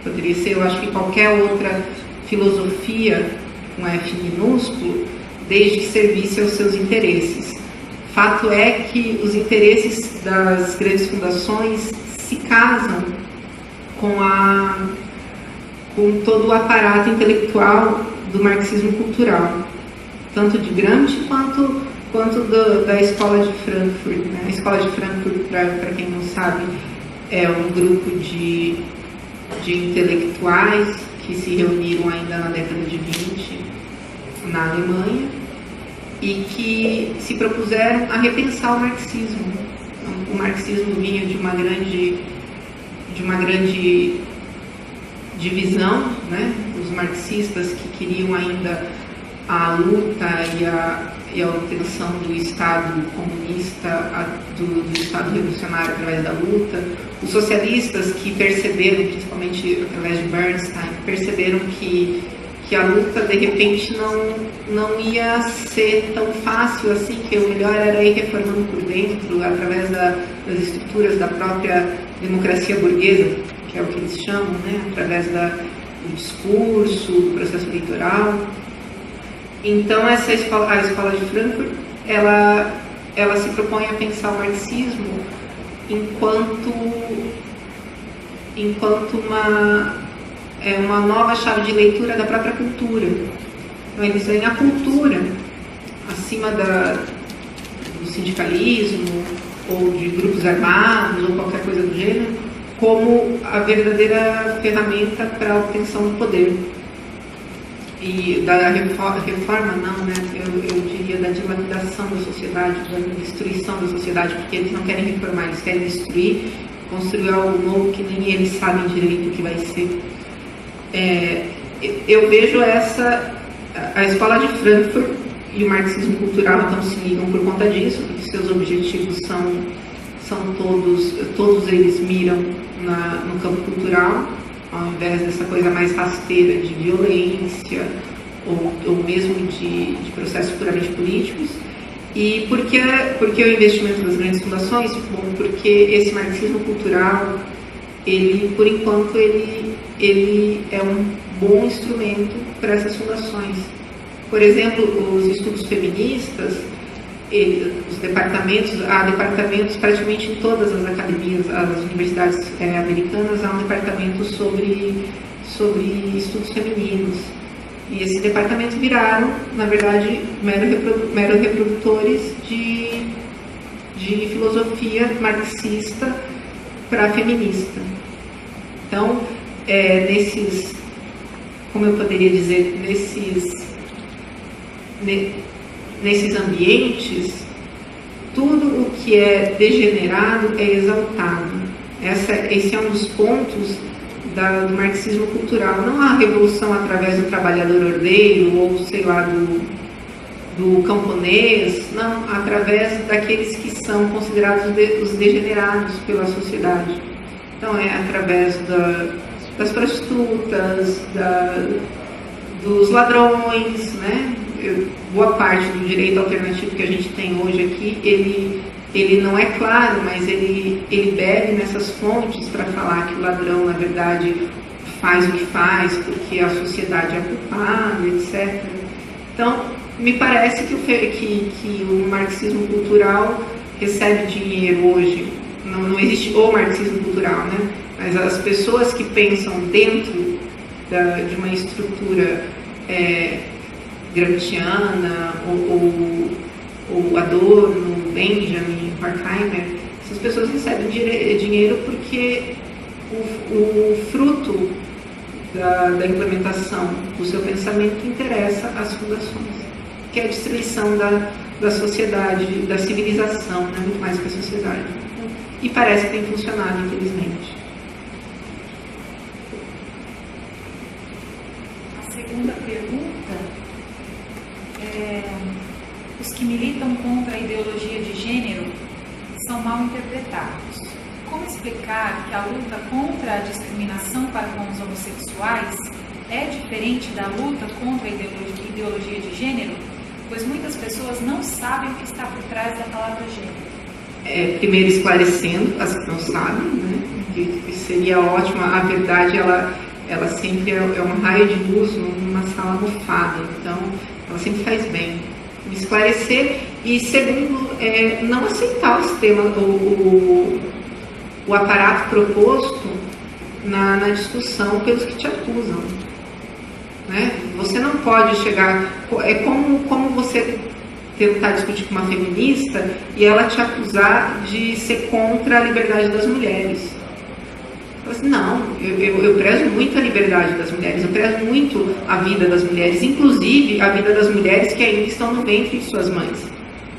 Poderia ser, eu acho que qualquer outra filosofia com F minúsculo, desde que servisse aos seus interesses. Fato é que os interesses das grandes fundações se casam com todo o aparato intelectual do marxismo cultural, tanto de Gramsci quanto da Escola de Frankfurt, né? A Escola de Frankfurt, para quem não sabe, é um grupo de intelectuais que se reuniram ainda na década de 20 na Alemanha e que se propuseram a repensar o marxismo. O marxismo vinha de uma grande divisão, né? Os marxistas que queriam ainda a luta e a obtenção do Estado comunista, do Estado revolucionário através da luta. Os socialistas que perceberam, principalmente através de Bernstein, perceberam que a luta de repente não ia ser tão fácil assim, que o melhor era ir reformando por dentro, através das estruturas da própria democracia burguesa, que é o que eles chamam, né? Através do discurso, do processo eleitoral. Então, a Escola de Frankfurt, ela se propõe a pensar o marxismo enquanto uma nova chave de leitura da própria cultura. Então, eles veem a cultura acima do sindicalismo, ou de grupos armados, ou qualquer coisa do gênero, como a verdadeira ferramenta para a obtenção do poder. E da reforma não, né? Eu diria da dilapidação da sociedade, da destruição da sociedade, porque eles não querem reformar, eles querem destruir, construir algo novo que nem eles sabem direito o que vai ser. Eu vejo a Escola de Frankfurt e o marxismo cultural então se ligam por conta disso, porque seus objetivos são todos eles miram no campo cultural, ao invés dessa coisa mais rasteira de violência ou mesmo de processos puramente políticos. E por que o investimento das grandes fundações? Bom, porque esse marxismo cultural, ele, por enquanto, ele é um bom instrumento para essas fundações. Por exemplo, os estudos feministas, há departamentos praticamente em todas as academias, as universidades americanas, há um departamento sobre estudos femininos. E esse departamento viraram, na verdade, mero reprodutores de filosofia marxista para feminista. Então, como eu poderia dizer, nesses ambientes, tudo o que é degenerado é exaltado. Esse é um dos pontos do marxismo cultural. Não a revolução através do trabalhador ordeiro ou, sei lá, do camponês, não, através daqueles que são considerados os degenerados pela sociedade. Então, é através das prostitutas, dos ladrões, né? Boa parte do direito alternativo que a gente tem hoje aqui, ele não é claro, mas ele bebe nessas fontes para falar que o ladrão, na verdade, faz o que faz porque a sociedade é culpada, etc. Então, me parece que o marxismo cultural recebe dinheiro hoje. Não existe o marxismo cultural, né? Mas as pessoas que pensam dentro de uma estrutura gramsciana, ou Adorno, Benjamin, Horkheimer, essas pessoas recebem dinheiro porque o fruto da implementação do seu pensamento interessa às fundações, que é a destruição da sociedade, da civilização, né? Muito mais que a sociedade. E parece que tem funcionado, infelizmente. A segunda pergunta é: os que militam contra a ideologia de gênero são mal interpretados. Como explicar que a luta contra a discriminação para com os homossexuais é diferente da luta contra a ideologia de gênero? Pois muitas pessoas não sabem o que está por trás da palavra gênero. Primeiro esclarecendo as que não sabem, né? Que seria ótimo. A verdade, ela sempre é um raio de luz numa sala mofada, então ela sempre faz bem. Esclarecer. E segundo, não aceitar o sistema, o aparato proposto na discussão pelos que te acusam, né? Você não pode chegar... É como você tentar discutir com uma feminista e ela te acusar de ser contra a liberdade das mulheres. Assim, não, eu prezo muito a liberdade das mulheres, eu prezo muito a vida das mulheres, inclusive a vida das mulheres que ainda estão no ventre de suas mães.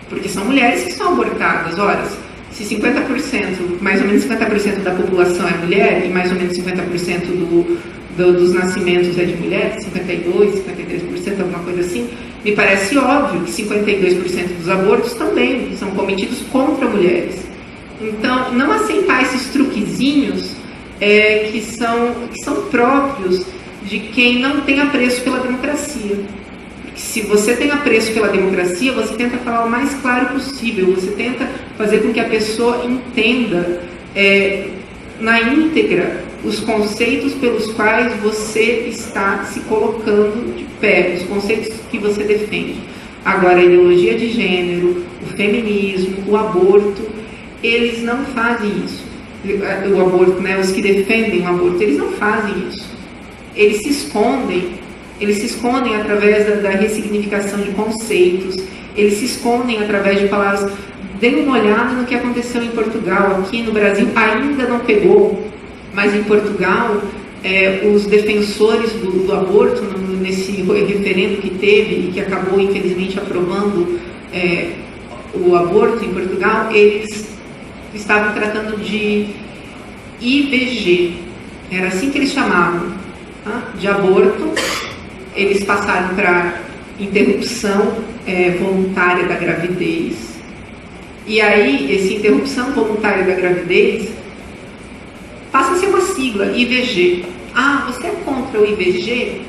Porque são mulheres que são abortadas. Ora, se 50%, mais ou menos 50% da população é mulher e mais ou menos 50% dos nascimentos é de mulher, 52%, 53%, alguma coisa assim, me parece óbvio que 52% dos abortos também são cometidos contra mulheres. Então, não aceitar esses truquezinhos que são próprios de quem não tem apreço pela democracia. Se você tem apreço pela democracia, você tenta falar o mais claro possível, você tenta fazer com que a pessoa entenda na íntegra os conceitos pelos quais você está se colocando de pé, os conceitos que você defende. Agora, a ideologia de gênero, o feminismo, o aborto, eles não fazem isso. O aborto, né, os que defendem o aborto, eles não fazem isso. Eles se escondem através da ressignificação de conceitos, eles se escondem através de palavras. Dê uma olhada no que aconteceu em Portugal. Aqui no Brasil ainda não pegou, mas em Portugal, os defensores do aborto, nesse referendo que teve e que acabou, infelizmente, aprovando o aborto em Portugal, eles estavam tratando de IVG, era assim que eles chamavam, de aborto. Eles passaram para interrupção voluntária da gravidez. E aí, essa interrupção voluntária da gravidez passa a ser uma sigla, IVG. Ah, você é contra o IVG?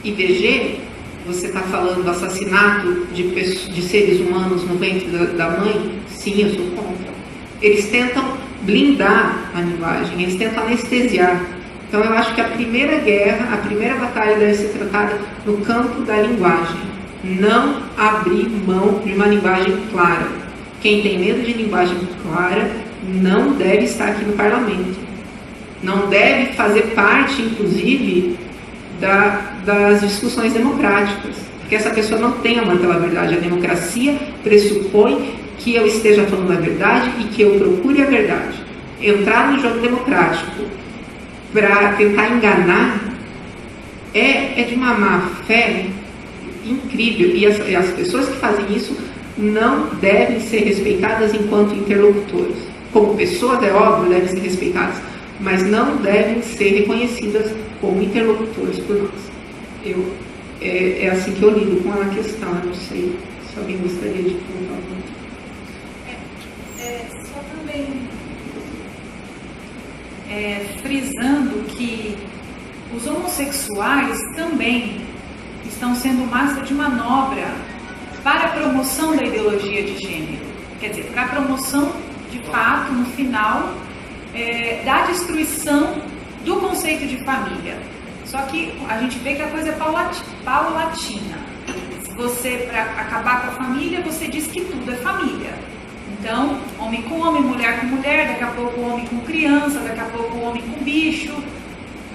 IVG, você está falando do assassinato de seres humanos no ventre da mãe? Sim, eu sou contra. Eles tentam blindar a linguagem, eles tentam anestesiar. Então, eu acho que a primeira guerra, a primeira batalha deve ser tratada no campo da linguagem. Não abrir mão de uma linguagem clara. Quem tem medo de linguagem clara não deve estar aqui no parlamento. Não deve fazer parte, inclusive, das discussões democráticas, porque essa pessoa não tem amor pela verdade. A democracia pressupõe que eu esteja falando a verdade e que eu procure a verdade. Entrar no jogo democrático para tentar enganar é de uma má fé incrível, e as pessoas que fazem isso não devem ser respeitadas enquanto interlocutores. Como pessoas, é óbvio, devem ser respeitadas, mas não devem ser reconhecidas como interlocutores por nós. É assim que eu lido com a questão. Eu não sei se alguém gostaria de contar alguma coisa. Só também frisando que os homossexuais também estão sendo massa de manobra para a promoção da ideologia de gênero. Quer dizer, para a promoção, de fato, no final, da destruição do conceito de família. Só que a gente vê que a coisa é paulatina. Se você, para acabar com a família, você diz que tudo é família. Então, homem com homem, mulher com mulher, daqui a pouco homem com criança, daqui a pouco homem com bicho,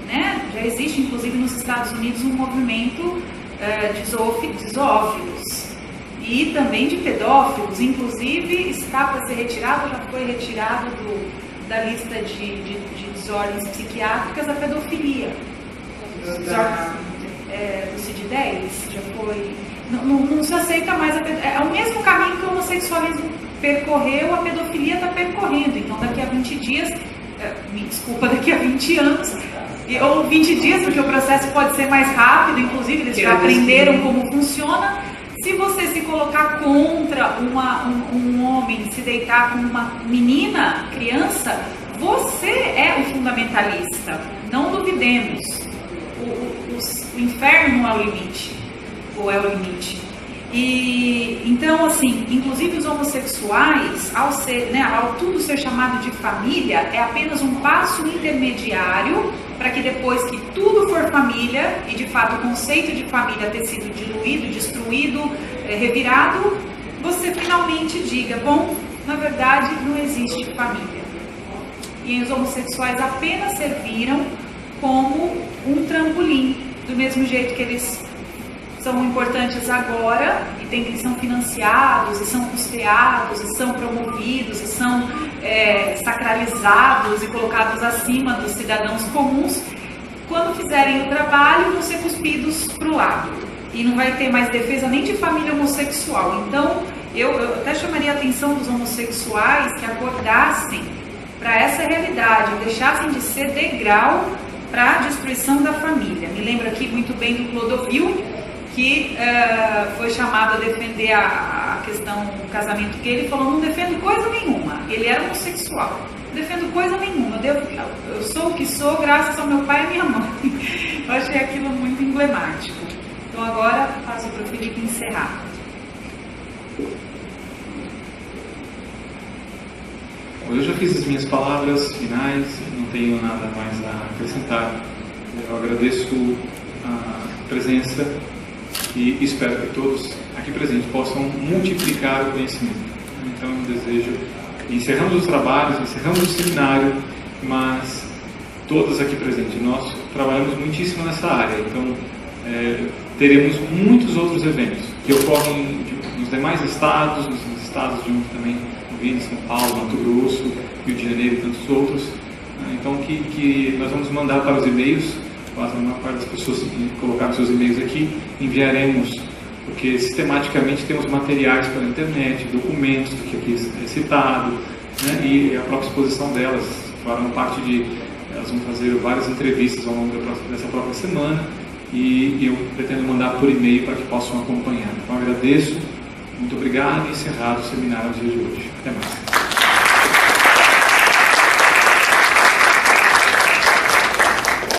né? Já existe, inclusive, nos Estados Unidos, um movimento de zoófilos e também de pedófilos. Inclusive, está para ser retirado, já foi retirado da lista de desordens psiquiátricas a pedofilia. Do CID-10 já foi... Não se aceita mais é o mesmo caminho que o homossexualismo percorreu, a pedofilia está percorrendo. Então daqui a 20 dias, daqui a 20 anos, ou 20 dias, porque o processo pode ser mais rápido, inclusive eles já aprenderam como funciona. Se você se colocar contra um homem, se deitar com uma menina, criança, você é o fundamentalista. Não duvidemos. O inferno não é o limite, ou é o limite. E então, assim, inclusive os homossexuais, ao tudo ser chamado de família, é apenas um passo intermediário para que depois que tudo for família, e de fato o conceito de família ter sido diluído, destruído, revirado, você finalmente diga, bom, na verdade não existe família. E os homossexuais apenas serviram como um trampolim, do mesmo jeito que eles são importantes agora, e são financiados, e são custeados, e são promovidos, e são sacralizados e colocados acima dos cidadãos comuns. Quando fizerem o trabalho, vão ser cuspidos para o lado. E não vai ter mais defesa nem de família homossexual. Então, eu até chamaria a atenção dos homossexuais que acordassem para essa realidade, deixassem de ser degrau para a destruição da família. Me lembro aqui muito bem do Clodovil, que foi chamado a defender a questão do casamento gay. Ele falou, não defendo coisa nenhuma. Ele era homossexual. Não defendo coisa nenhuma. Eu sou o que sou graças ao meu pai e minha mãe. Eu achei aquilo muito emblemático. Então agora passo para o Felipe encerrar. Eu já fiz as minhas palavras finais, não tenho nada mais a acrescentar. Eu agradeço a presença e espero que todos aqui presentes possam multiplicar o conhecimento. Então eu desejo, encerramos os trabalhos, encerramos o seminário, mas todos aqui presentes, nós trabalhamos muitíssimo nessa área, então teremos muitos outros eventos que ocorrem nos demais estados, nos estados de onde também vem, São Paulo, Mato Grosso, Rio de Janeiro e tantos outros. Então que nós vamos mandar para os e-mails, a maior parte das pessoas colocaram seus e-mails aqui, enviaremos, porque sistematicamente temos materiais pela internet, documentos do que aqui é citado, né, e a própria exposição delas farão parte elas vão fazer várias entrevistas ao longo dessa própria semana, e eu pretendo mandar por e-mail para que possam acompanhar. Então agradeço, muito obrigado e encerrado o seminário do dia de hoje. Até mais.